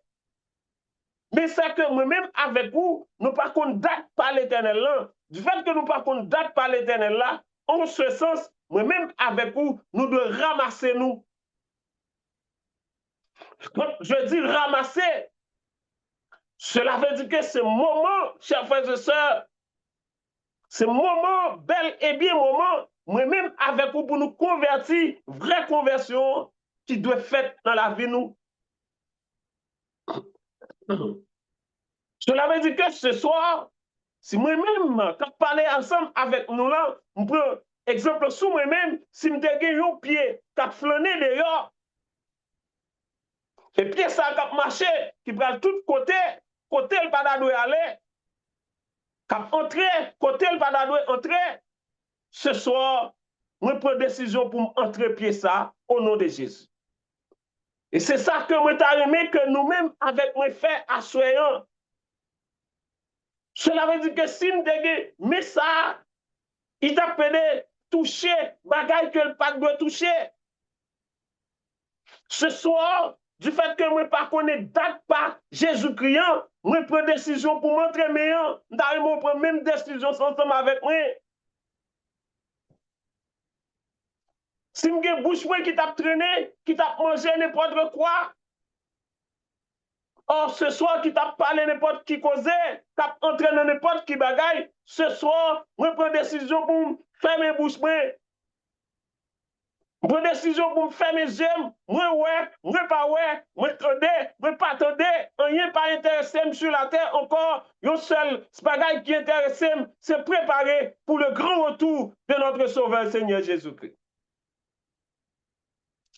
Mais c'est que moi-même avec vous, nous ne connaissons pas date par l'Éternel là. Du fait que nous ne connaissons pas date par l'Éternel là, en ce sens, moi-même avec vous, nous devons ramasser nous. Quand je dis ramasser, cela veut dire que ce moment, chers frères et sœurs, ce moment, bel et bien moment, moi-même avec vous pour nous convertir, vraie conversion qui doit être faite dans la vie nous. Cela veut dire que ce soir, si moi-même, quand je parle ensemble avec nous là, on prend exemple sur moi-même, si je me un pied qui a flâné dehors, et pied ça qui a marché, qui prend tout côté, côté le pas doit aller, qui a entré, côté le pas doit entrer, ce soir, je prends décision pour entrer pied ça au nom de Jésus. Et c'est ça que moi t'ai aimé que nous-mêmes, avec mes frères assoyants, cela veut dire que si nous avons mais ça, il t'a pédé toucher, bagaille que le pas doit toucher. Ce soir, du fait que moi pas connais date pas Jésus-Christ, moi prends décision pour montrer meilleur, d'ailleurs prend même décision ensemble avec moi. Si je suis bouche qui t'a traîné, qui t'a mangé n'importe quoi, or ce soir qui t'a parlé n'importe qui causait, t'a entraîné dans n'importe qui bagaille, ce soir, je prends décision pour fermer bouche. Je prends décision pour me faire mes yeux, moi pas ouais, moi pas attendre, rien pas intéressé sur la terre encore, un seul bagaille qui intéresse, c'est préparer pour le grand retour de notre Sauveur Seigneur Jésus-Christ.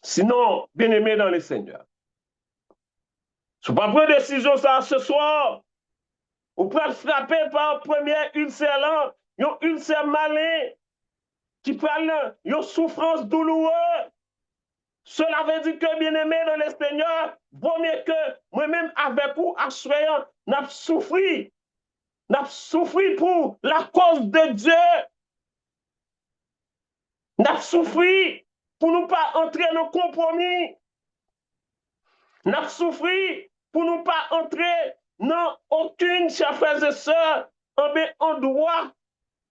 Sinon, bien-aimé dans le Seigneur, si vous ne prenez pas décision ça ce soir, vous pouvez frapper par première ulcère là, une ulcère malin, qui prennent une souffrance douloureuse. Cela veut dire que, bien-aimé dans le Seigneur, vaut mieux que moi-même avec vous, assurant, n'a souffri pour la cause de Dieu. N'a souffri pour ne pas entrer dans le compromis. N'a souffri pour ne pas entrer dans aucune, chers frères et sœurs, en droit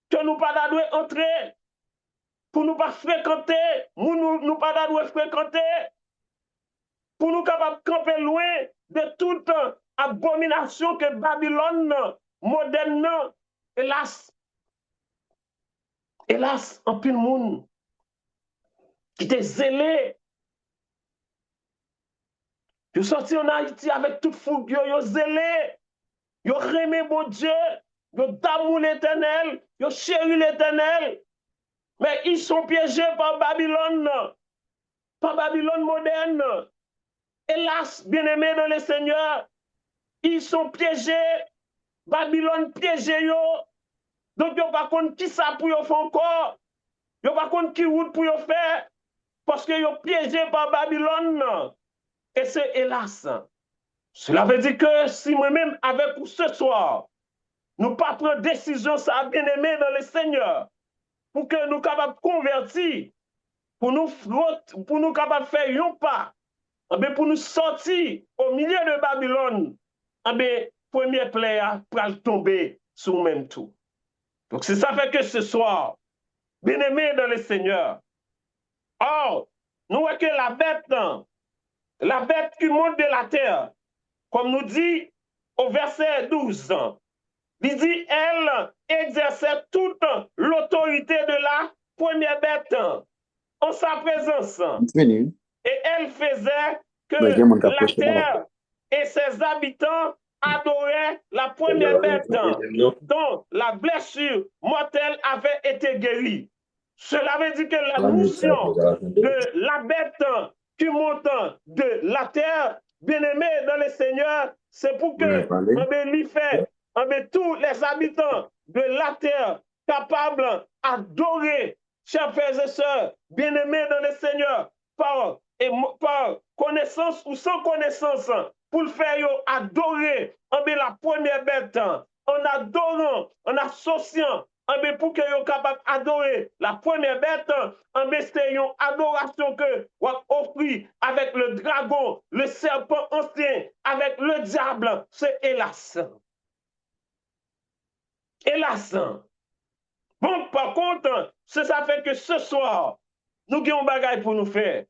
que nous pas doit entrer. Pour nous pas fréquenter, nous pas doit fréquenter. Pour nous capables de camper loin de toute abomination que Babylone moderne, hélas, en pile monde qui était zélé. Ils sont sortis en Haïti avec toute fougue, ils zélé, ils aimé mon Dieu, ils d'amour l'éternel, ils chéri l'éternel. Mais ils sont piégés par Babylone moderne. Hélas, bien-aimés dans le Seigneur, ils sont piégés, Babylone piégé yo. Donc, yo pas contre qui ça pour yo faire encore. Yo pas contre qui route pour yo faire. Parce que yo piégé par Babylone. Et c'est hélas. Cela veut dire que si moi-même avec vous ce soir, nous pas prendre décision, ça bien-aimé dans le Seigneur, pour que nous capables de convertir, pour nous capables de faire un pas, pour nous sortir au milieu de Babylone, premier player pour tomber sur le même tout. Donc c'est ça fait que ce soir, bien-aimé dans le Seigneur, or, nous voyons que la bête qui monte de la terre, comme nous dit au verset 12, il dit, elle exerçait toute l'autorité de la première bête en sa présence. Et elle faisait que la terre et ses habitants adoraient la première bête dont la blessure mortelle avait été guérie. Cela veut dire que la notion de la bête qui monte de la terre, bien-aimé dans le Seigneur, c'est pour que lui fait tous les habitants de la terre capables d'adorer, chers frères et sœurs, bien-aimés dans le Seigneur, par connaissance ou sans connaissance, pour le faire adorer la première bête, en adorant, en associant, pour que vous capable d'adorer la première bête, c'est une adoration que vous offrir avec le dragon, le serpent ancien, avec le diable, c'est hélas. Hélas. Bon, par contre, ça fait que ce soir, nous avons un bagage pour nous faire.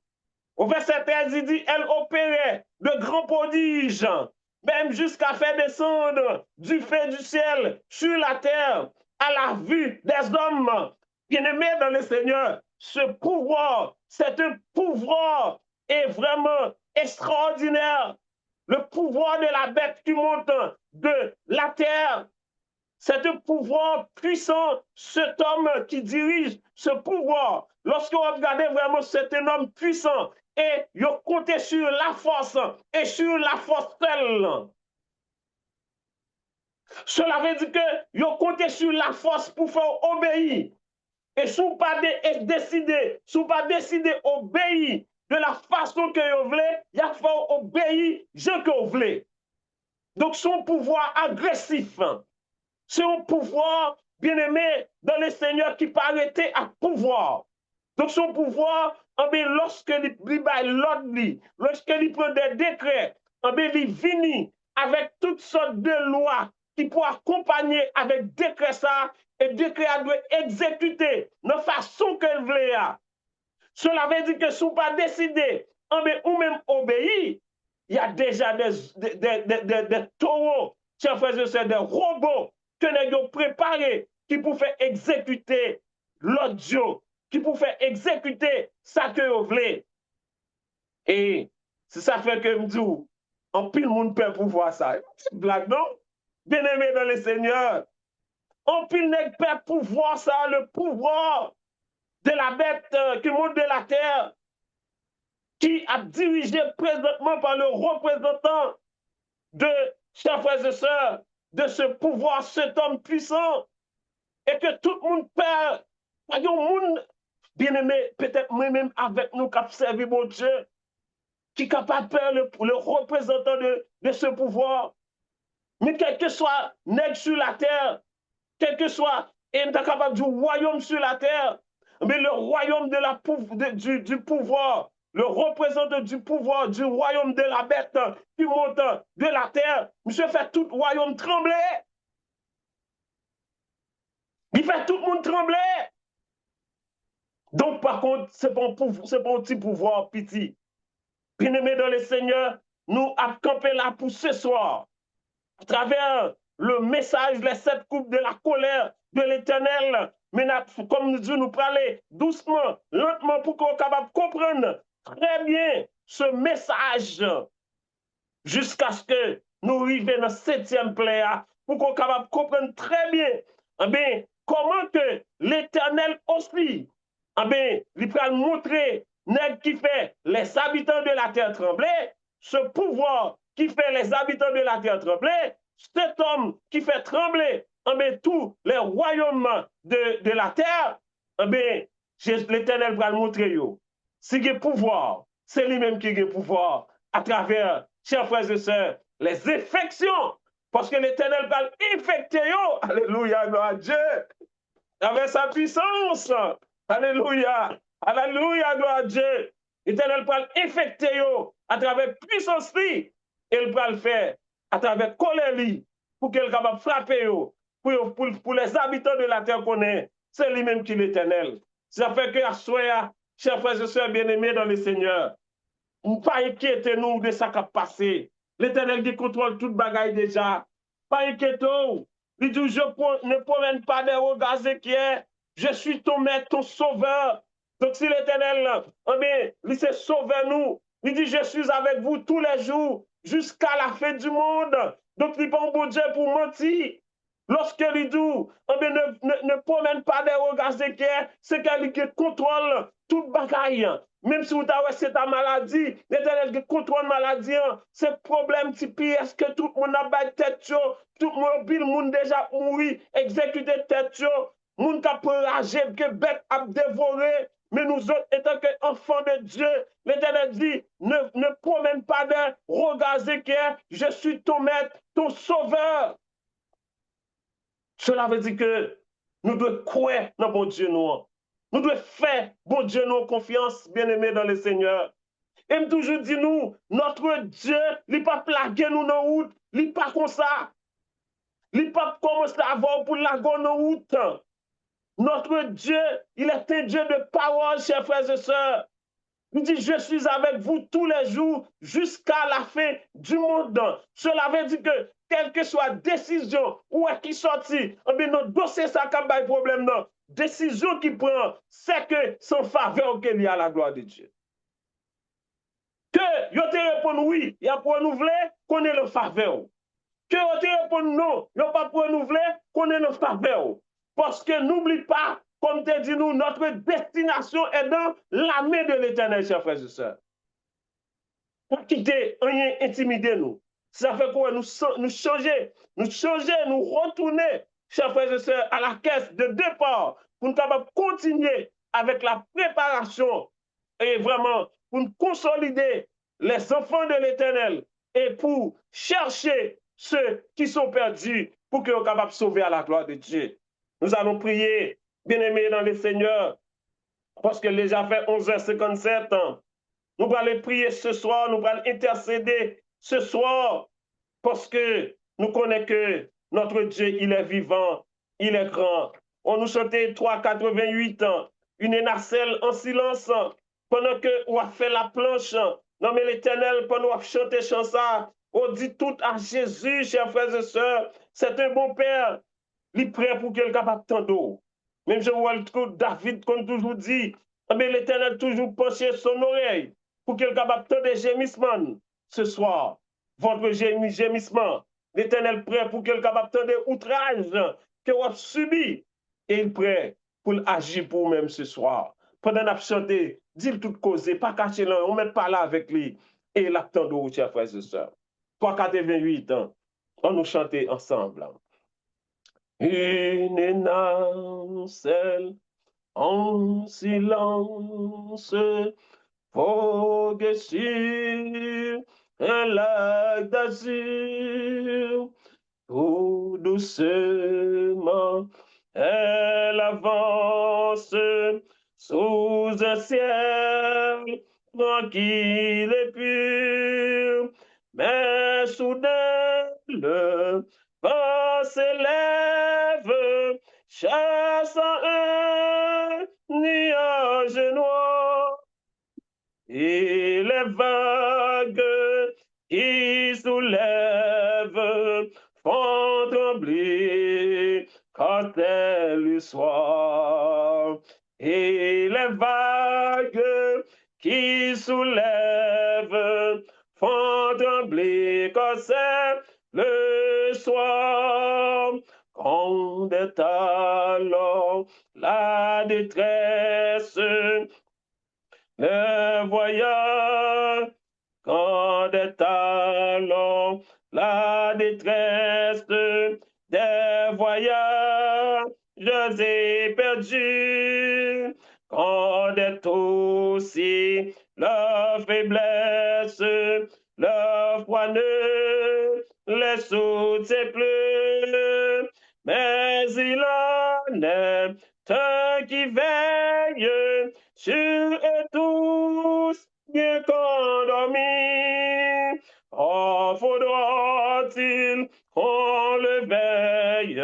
Au verset 13, il dit, elle opérait de grands prodiges, même jusqu'à faire descendre du feu du ciel sur la terre, à la vue des hommes. Bien-aimés dans le Seigneur, ce pouvoir, c'est un pouvoir est vraiment extraordinaire. Le pouvoir de la bête qui monte de la terre, c'est un pouvoir puissant. Cet homme qui dirige ce pouvoir, lorsque vous regardez vraiment, c'est un homme puissant et il compte sur la force et sur la force seule. Cela veut dire que vous comptez sur la force pour faire obéir. Et si vous pas décider, si vous pas décider obéir de la façon que vous voulez, il faut obéir je que vous voulez. Donc son pouvoir agressif, c'est un pouvoir bien-aimé dans le Seigneur qui peut arrêter à pouvoir. Donc son pouvoir, lorsque il bat l'ordre, lorsqu'il prend des décrets, il vient avec toutes sortes de lois qui pour accompagner avec décret ça, et décret doit exécuter de façon qu'elle veut. Cela veut dire que si vous pas décidé, ou même obéir, il y a déjà des taureaux, chers frères et sœurs, des robots que nous avons préparés qui pour faire exécuter l'audio, qui pour faire exécuter ça que vous voulez. Et c'est ça fait que je me dis, en pile monde peut pouvoir ça. C'est blague, non? Bien-aimé dans le Seigneur, en pile nèg peut pouvoir ça, le pouvoir de la bête qui monte de la terre, qui a dirigé présentement par le représentant de, chers frères et sœurs, de ce pouvoir, cet homme puissant, et que tout le monde perd. Il y a un monde, bien aimé, peut-être moi-même avec nous qui observons mon Dieu, qui est capable de faire le représentant de ce pouvoir. Mais quel que soit nègre sur la terre, quel que soit, et nous capable du royaume sur la terre, mais le royaume du pouvoir, le représentant du pouvoir du royaume de la bête qui monte de la terre, monsieur fait tout le royaume trembler. Il fait tout le monde trembler. Donc, par contre, ce n'est pas un petit pouvoir petit. Bien-aimés dans le Seigneur, nous avons campé là pour ce soir, à travers le message, les 7 coupes de la colère de l'Éternel. Mais comme Dieu nous parlait doucement, lentement, pour qu'on soit capable de comprendre très bien ce message, jusqu'à ce que nous arrivions dans le 7e pléa, pour qu'on soit capable de comprendre très bien, comment que l'Éternel aussi, il peut montrer qui fait les habitants de la terre trembler, ce pouvoir qui fait les habitants de la terre trembler, cet homme qui fait trembler tous les royaumes de la terre, l'Éternel va le montrer. Si il y a pouvoir, c'est lui-même qui a le pouvoir à travers, chers frères et sœurs, les infections. Parce que l'Éternel va infecter. Alléluia, gloire à Dieu. Avec sa puissance. Alléluia. Alléluia, gloire à Dieu. L'Éternel va infecter à travers puissance. Et il va le faire à travers colère pour qu'il soit capable de frapper pour les habitants de la terre qu'on est. C'est lui-même qui est l'Éternel. Ça fait que à soi, chers frères et sœurs bien-aimés dans le Seigneur, ne pas inquiétez-nous de ça qui a passé. L'Éternel qui contrôle toute bagaille déjà. Pas inquiétez-vous. Il dit, je ne promène pas des regards inquiets. Je suis ton maître, ton sauveur. Donc si l'Éternel, il s'est sauvé nous. Il dit, je suis avec vous tous les jours jusqu'à la fin du monde. Donc il n'est pas un bon Dieu pour mentir. Lorsque il dit, ne promène pas des regards inquiets, c'est qu'il qui contrôle toute bagaille. Même si vous avez cette maladie, l'Éternel qui contrôle la maladie, c'est problème typique, est-ce que tout le monde a battu tête, tout le monde déjà mouru, exécuté tête, le monde qui a rager, que bête a dévoré, mais nous autres, étant qu'enfants de Dieu, l'Éternel dit, ne promène pas de regards inquiets, je suis ton maître, ton sauveur. Cela veut dire que nous devons croire dans bon Dieu nous. Nous devons faire bon Dieu nous confiance, bien-aimés dans le Seigneur. Et me toujours dit nous, notre Dieu, il n'est pas plagué nous dans la route, il n'est pas comme ça. Il n'est pas commencé à avoir pour la dans la route. Notre Dieu, il est un Dieu de parole, chers frères et sœurs. Il dit, je suis avec vous tous les jours jusqu'à la fin du monde. Cela veut dire que, quelle que soit la décision, où est-ce qu'il sortit, notre dossier, ça n'a pas de problème. Non. décision qu'il prend, c'est que son faveur qu'il y a à la gloire de Dieu. Que yo te répond oui, il y a pour renouveler, qu'on ait le faveur. Que yo te répond non, il n'y a pas pour renouveler, qu'on ait le faveur. Parce que n'oublie pas, comme te dit nous, notre destination est dans la main de l'Éternel, chers frères et sœurs. Pas quitter, rien intimider nous. Ça fait quoi? Nous changer, nous retourner, chers frères et sœurs, à la caisse de départ pour nous capables continuer avec la préparation et vraiment pour nous consolider les enfants de l'Éternel et pour chercher ceux qui sont perdus pour qu'ils soient capables de sauver à la gloire de Dieu. Nous allons prier, bien-aimés dans le Seigneur, parce que déjà fait 11h57. Nous allons prier ce soir, nous allons intercéder ce soir, parce que nous connaissons que notre Dieu, il est vivant, il est grand. On nous chantait 388 ans, une nacelle en silence, pendant que on a fait la planche. Non mais l'Éternel, pendant qu'on a chanté ça, on dit tout à Jésus, chers frères et sœurs, c'est un bon Père, il est prêt pour qu'il soit capable d'entendre. Même je vois David, comme toujours dit, mais l'Éternel toujours penché son oreille pour qu'il soit capable d'entendre des gémissements ce soir. Votre gémissement, l'Éternel prêt pour qu'il soit capable d'entendre des outrages que vous avez subis. Et il est prêt pour agir pour vous-même ce soir. Pendant que vous chantez, dites tout causé, pas cacher là, on ne met pas là avec lui. Et il attend de vous, chers frères et sœurs. 388 ans, on nous chanter ensemble. Une étincelle en silence vogue sur un lac d'azur. Tout doucement, elle avance sous un ciel tranquille et pur. Mais soudain, le vent s'élève, chassant un nuage noir. Et les vagues qui soulèvent font trembler quand elles soient. Et les vagues qui soulèvent font trembler quand c'est le soir. Quand est alors la détresse, le voyage, quand est alors la détresse des voyages, je ai perdu. Quand est aussi la faiblesse, le froid ne les soutient plus. Mais il en est un qui veille sur eux tous, bien qu'endormis. Oh, faudra-t-il qu'on le veille?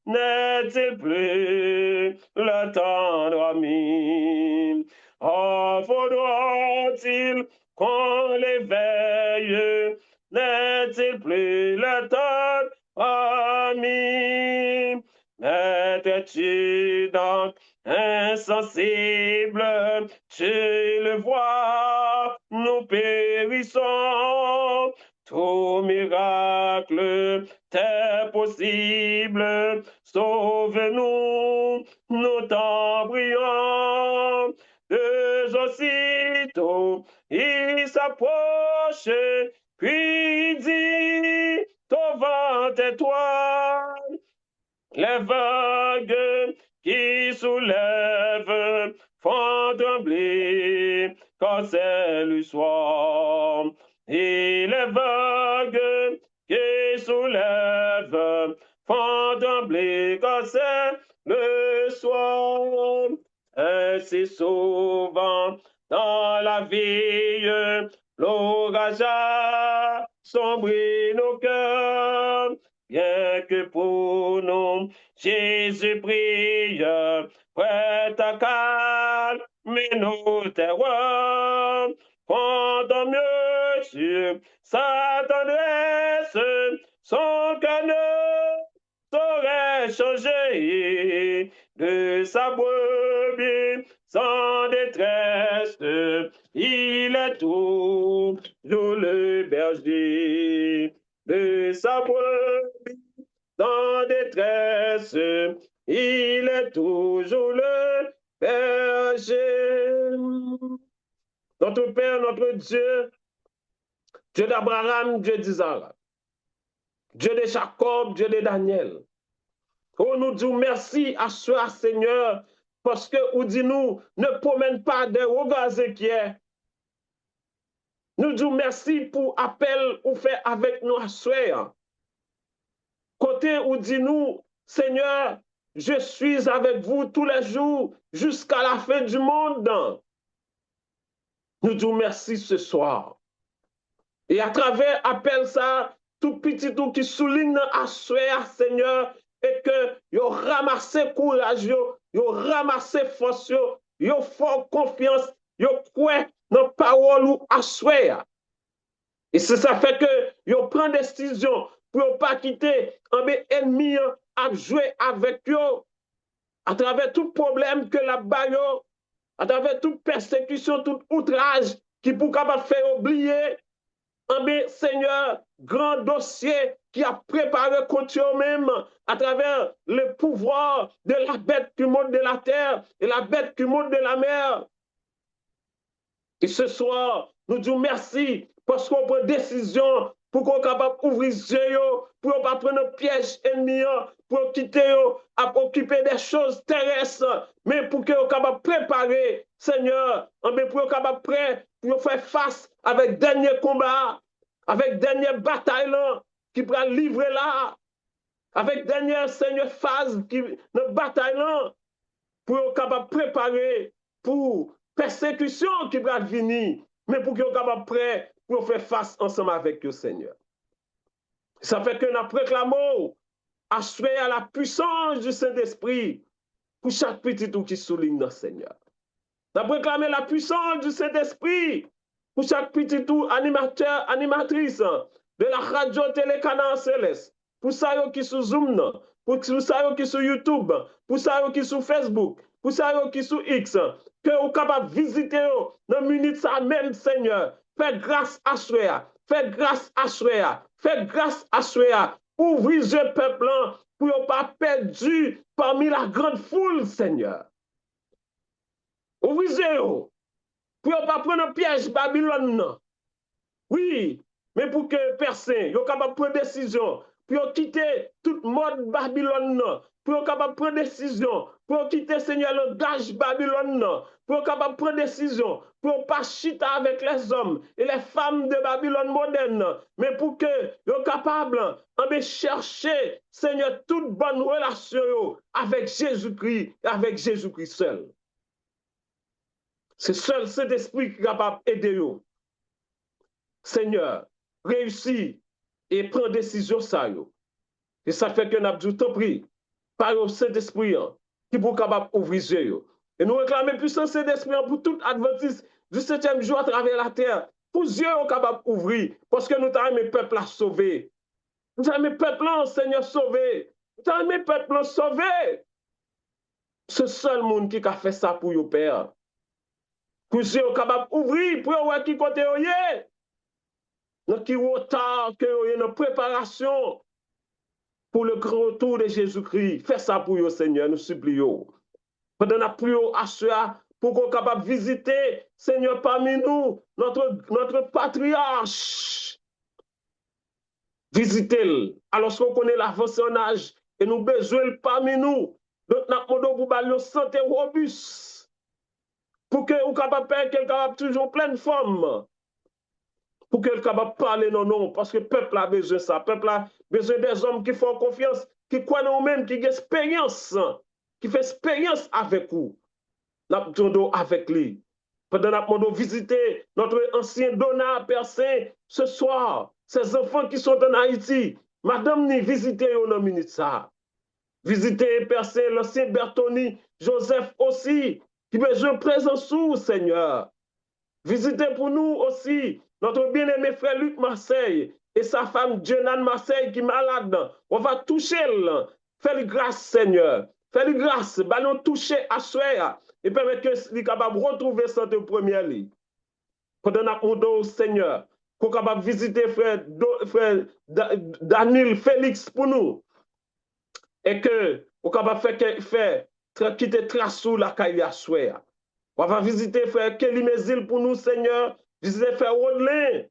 N'est-il plus le temps dormi? Oh, faudra-t-il qu'on l'éveille? N'est-il plus le temps dormi? N'étais-tu donc insensible? Tu le vois, nous périssons. Tout miracle t'est possible. Sauve-nous, nous t'en prions. De aussitôt, il s'approche, puis il dit, ton vent et toi, les vagues qui soulèvent font trembler quand c'est le soir. Et les vagues qui soulèvent font trembler quand c'est le soir. Ainsi souvent dans la vie, l'orage a sombré nos cœurs. Bien que pour nous, Jésus prie, prêt à calmer nos terreurs. Pendant mieux sur sa tendresse, son cœur ne saurait changer. de sa brebis sans détresse. Il est toujours le berger de sa brebis sans détresse. Il est toujours le berger. Notre Père, notre Dieu, Dieu d'Abraham, Dieu d'Isaac, Dieu de Jacob, Dieu de Daniel. Oh, nous disons merci à soi, Seigneur, parce que, ou dit-nous, ne promène pas des regards inquiets. Nous disons merci pour l'appel ou fait avec nous à soi. Côté où dit-nous, Seigneur, je suis avec vous tous les jours jusqu'à la fin du monde. Nous disons merci ce soir. Et à travers appel ça, tout petit tout qui souligne à soi, Seigneur, et que yo ramassé courage, yo ramassé force, yo fort confiance, yo croit dans parole ou à soi. Et c'est ça fait que yo prend décision pour pas quitter un ennemi à jouer avec yo à travers tout problème que la bayo, à travers toute persécution, tout outrage qui pour capable faire oublier mais Seigneur, grand dossier qui a préparé contre eux-mêmes à travers le pouvoir de la bête qui monte de la terre et la bête qui monte de la mer. Et ce soir, nous disons merci parce qu'on prend décision pour qu'on soit capable d'ouvrir les yeux, pour ne pas prendre un piège ennemi, pour quitter, à occuper des choses terrestres, mais pour qu'on soit capable de préparer, Seigneur, mais pour qu'on soit capable prêt pour faire face avec dernier combat, avec dernière bataille qui pourra livrer là, avec dernière, Seigneur, phase qui notre bataille là, pour qu'on soit capable de préparer pour persécution qui va venir, mais pour qu'on soit capable prêt pour faire face ensemble avec le Seigneur. Ça fait que nous proclamons assurer à la puissance du Saint-Esprit pour chaque petit tout qui souligne notre Seigneur. Nous proclamons la puissance du Saint-Esprit pour chaque petit tout animateur, animatrice de la radio télécanal céleste, pour ça qui sur Zoom, pour ça qui sur YouTube, pour ça qui sur Facebook, pour ça qui sur X, que vous capable de visiter dans minute ça même, Seigneur. Fais grâce à soi, fais grâce à soi, fais grâce à soi. Ouvrez le peuple pour ne pas perdu parmi la grande foule, Seigneur. Ouvrez-le pour ne pas prendre un piège Babylone. Oui, mais pour que personne soit capable de prendre décision, pour quitter tout mode Babylone, pour capable de prendre décision, pour quitter Seigneur le langage Babylone, pour capable de prendre décision, pour pas chiter avec les hommes et les femmes de Babylone moderne, mais pour que soient capable de chercher Seigneur toute bonne relation avec Jésus-Christ et avec Jésus-Christ seul. C'est seul cet esprit qui est capable d'aider vous. Seigneur, réussis et prends décision ça. Et ça fait que nous avons tout pris par le Saint-Esprit qui est capable d'ouvrir les yeux. Et nous réclamons puissance Saint-Esprit pour tout Adventiste du 7e jour à travers la terre. Pour les yeux capables d'ouvrir parce que nous avons mes peuples à sauver. Nous avons mes peuples, Seigneur, sauver. Nous avons mes peuples sauver. Ce seul monde qui a fait ça pour vous, Père. Pour les yeux capables d'ouvrir pour voir qui côté vous êtes. Dans qui retard que vous êtes dans préparation pour le grand retour de Jésus-Christ. Fais ça pour vous, Seigneur, nous supplions. Pendant la plus à cela, pour qu'on soit capable de visiter, Seigneur, parmi nous, notre patriarche. Visitez-le. Alors qu'on connaît l'avancée en âge et nous besoin parmi nous. Donc, nous avons pour une santé robuste. Pour que vous capable de faire quelqu'un toujours pleine forme. Pour qu'elle soit capable de parler non, parce que le peuple a besoin de ça. Le peuple a besoin des hommes qui font confiance, qui croient en eux-mêmes, qui ont expérience, qui font expérience avec vous. Nous avons avec lui. Pendant que nous visiter notre ancien Donat Père Saint ce soir, ces enfants qui sont en Haïti, Madame, ni visitez dans une minute ça. Visitez Père Saint, l'ancien Bertoni, Joseph aussi, qui besoin de présence sous, Seigneur. Visitez pour nous aussi notre bien-aimé frère Luc Marseille et sa femme Jeanne Marseille qui est malade. On va toucher, faire grâce, Seigneur. fais-lui grâce, ballon touché à soi, et permet que soit capable de retrouver santé au premier lit. Pendant que nous demandons au Seigneur, qu'on soit capable de visiter frère Daniel Félix pour nous, et que nous sommes capables de faire quitter trace sous la caille à soi. On va visiter frère Kelly Mézil pour nous, Seigneur, visiter frère Rodelin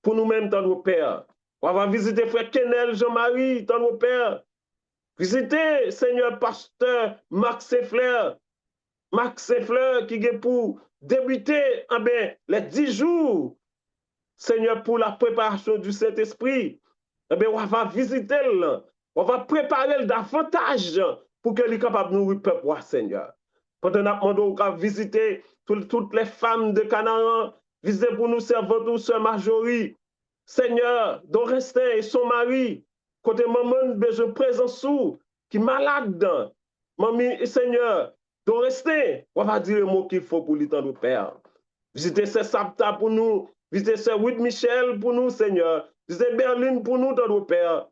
pour nous-mêmes dans nos pères. On va visiter frère Kenel Jean-Marie dans nos pères. Visitez, Seigneur, pasteur Max Seffler qui est pour débuter les 10 jours, Seigneur, pour la préparation du Saint-Esprit. On va visiter, on va préparer davantage pour que soit capable de nourrir le peuple, Seigneur. Pendant que nous avons visité toutes les femmes de Canaan, visiter pour nous servir tous sœur Marjorie, Seigneur, dont restait et son mari, côté maman, besoin de présence sous, qui est malade, maman, Seigneur, dont restait, on va dire le mot qu'il faut pour l'étendre Père. Visitez ce Sabta pour nous, visitez ce Whit Michel pour nous, Seigneur, visitez Berlin pour nous, dans nos Père.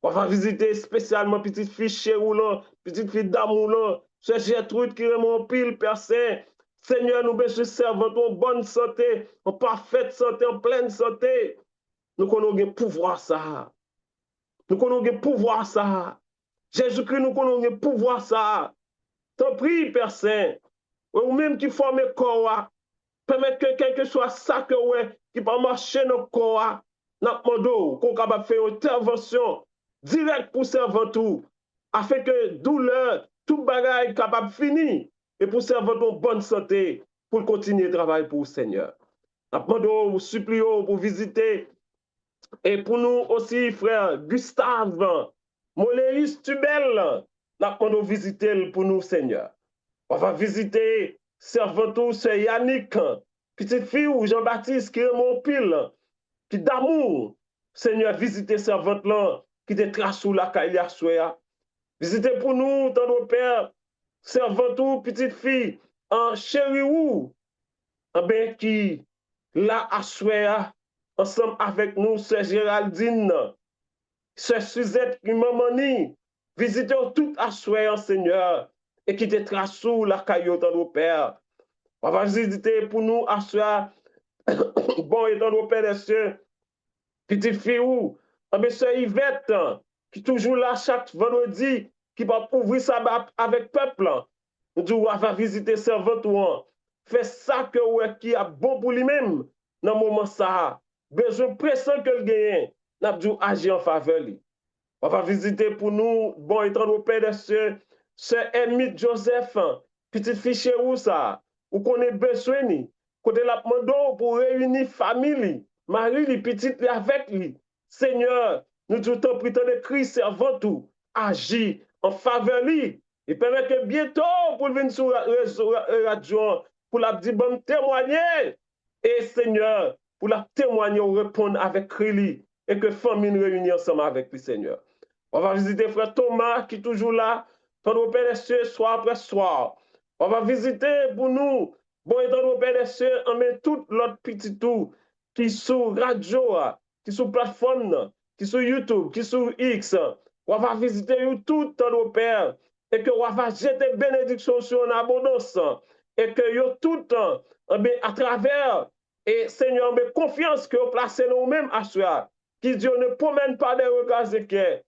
On va visiter spécialement petite fille Chéroulan, petite fille Damoulan, ce Gertrude qui remonte en pile, Père Saint. Seigneur, nous besoin servir en bonne santé, en parfaite santé, en pleine santé. Nous connaissons le pouvoir ça. Nous connaissons le pouvoir ça. Jésus-Christ, nous connaissons le pouvoir ça. T'en prie, Père Saint, ou même qui forme le corps, permettre que quelque soit ça que qui peut marcher dans le corps, nous demandons qu'on capable faire une intervention directe pour servir tout, afin que douleur, tout bagage capable de finir, et pour servir en bonne santé, pour continuer de travailler pour le Seigneur. Nous demandons, nous supplions pour visiter. Et pour nous aussi, frère Gustave, Moléris Tubel, nous avons visité pour nous, Seigneur. On va visiter Servantou, c'est Yannick, petite fille ou Jean-Baptiste qui est mon pile, qui d'amour. Seigneur, visitez Servante-là, qui te trace sous la caille à soya. Visitez pour nous, dans nos pères, Servantou, petite fille, en Chériou, qui là à soya, ensemble avec nous, Sœur Géraldine, Sœur Suzette Mamani, visitez tout à souhait, Seigneur, et qui te trace sous la caillotte dans nos pères. On va visiter pour nous à souhait, bon, et dans nos pères des cieux, petite fille ou, Sœur Yvette, qui est toujours là chaque vendredi, qui va ouvrir sa bap avec peuple. Nous disons, on va visiter servant, fait ça que qui a bon pour lui-même, dans le moment ça. Besoin pressant que le gagne, n'a pas agir en faveur. On va visiter pour nous, bon, étant nos pères des cieux, Sœur Emile Joseph, petite fille chez où ça, ou qu'on ait besoin, côté la demande pour réunir famille, Marie, les petites avec lui. Seigneur, nous tout en priant de Christ, servant tout, agir en faveur lui, et permet que bientôt, pour venir sur la radio, pour la dire bon témoigner, et Seigneur, pour la témoigner ou répondre avec Créli et que famille nous réunit ensemble avec lui, Seigneur. On va visiter frère Thomas qui est toujours là, dans nos pères des cieux, soir après soir. On va visiter pour nous, bon, et dans nos pères des cieux, on met tout l'autre petit tout qui sur radio, qui sur plateforme, qui sur YouTube, qui sur X. On va visiter tout dans nos pères et que on va jeter bénédiction sur en abondance et que yo tout à travers et Seigneur, mais confiance que vous placez nous-mêmes à soi. Qui Dieu ne promène pas des regards inquiets.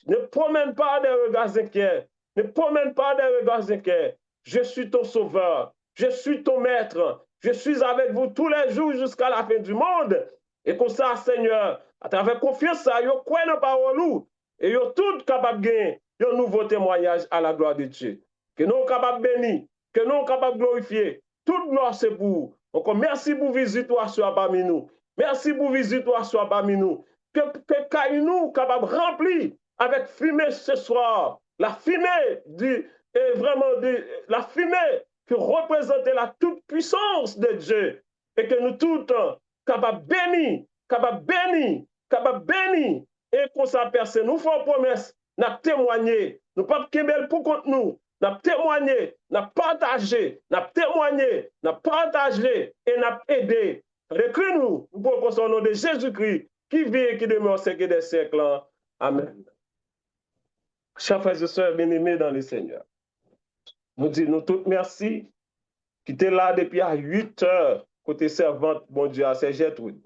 Ne promène pas des regards inquiets. Ne promène pas des regards inquiets. Je suis ton sauveur. Je suis ton maître. Je suis avec vous tous les jours jusqu'à la fin du monde. Et comme ça, Seigneur, à travers confiance, vous croyez dans la parole et vous tout capable de gagner un nouveau témoignage à la gloire de Dieu. Que nous sommes capables de bénir, que nous sommes capables de glorifier. Toute gloire, c'est pour vous. Donc, merci pour visiter à soi parmi nous. Merci pour visiter à soi parmi nous. Que nous capable de remplir avec fumée ce soir. La fumée la fumée qui représente la toute puissance de Dieu. Et que nous tous capables de bénir, capables de bénir, capables de bénir. Et qu'on s'aperçoit, nous faisons promesse, nous témoigner, nous pas de pour contre nous. Nous témoigné, nous partagé, nous témoigné, nous partagé et nous aidé. Récris-nous, nous proposons au nom de Jésus-Christ, qui vit et qui demeure au siècle des siècles. Amen. Chers frères et sœurs bien-aimés dans le Seigneur, nous disons tous merci qui était là depuis à 8 heures, côté servante, bon Dieu, à c'est Gertrude.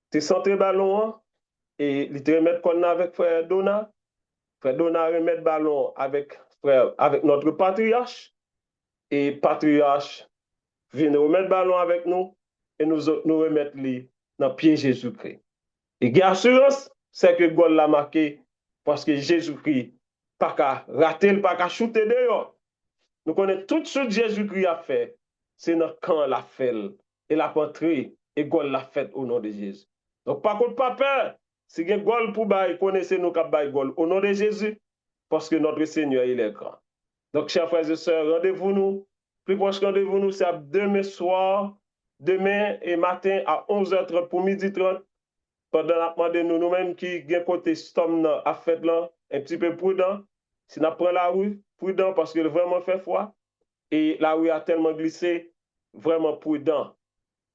Tu es centré ballon et il te remet qu'on avec frère Dona. Frère Dona remet ballon avec avec notre patriarche. Et patriarche vient remettre ballon avec nous et nous remettre lui dans le pied Jésus-Christ. Et qui assurance, c'est que Gol l'a marqué parce que Jésus-Christ pas qu'à rater, pas qu'à shooter dehors. Nous connaissons tout ce que Jésus-Christ a fait. C'est notre camp l'a fait. Et l'a entré et Gol l'a fait au nom de Jésus. Donc, par contre, pas peur. Si vous avez Gol pour bailler, connaissez-nous qu'à bailler Gol au nom de Jésus parce que notre Seigneur, il est grand. Donc, chers frères et sœurs, rendez-vous nous. Plus proche rendez-vous nous, c'est demain soir, demain et matin à 11h30 pour 12h30. Pendant la demande nous-mêmes qui avons côté stom à fait là, un petit peu prudent. Si nous prenons la rue, prudent parce que vraiment fait froid. Et la rue a tellement glissé, vraiment prudent.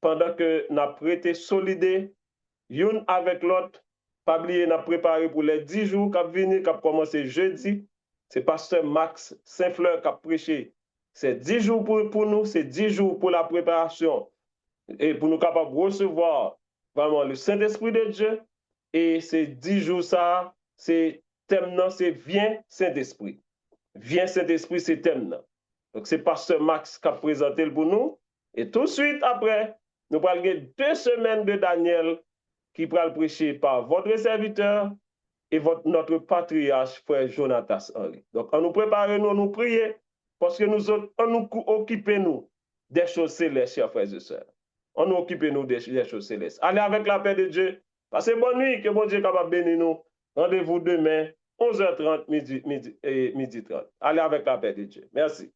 Pendant que nous avons prêté solide, l'un avec l'autre, pas oublier, nous avons préparé pour les 10 jours qui vont venir, qui vont commencer jeudi. C'est pasteur Max Saint-Fleur qui a prêché. C'est 10 jours pour nous, c'est 10 jours pour la préparation. Et pour nous capables de recevoir vraiment le Saint-Esprit de Dieu. Et ces 10 jours, ça, c'est thème, c'est Viens Saint-Esprit. Viens Saint-Esprit, c'est thème. Donc, c'est pasteur Max qui a présenté pour nous. Et tout de suite après, nous allons 2 semaines de Daniel qui va le prêcher par votre serviteur et notre patriarche, frère Jonathan Henry. Donc, on nous prépare, nous prier, parce que nous occupons des choses célestes, chers frères et sœurs. On nous occupe nous des choses célestes. Allez avec la paix de Dieu. Passez bonne nuit, que bon Dieu est capable de bénir nous. Rendez-vous demain, 11h30, midi 30. Allez avec la paix de Dieu. Merci.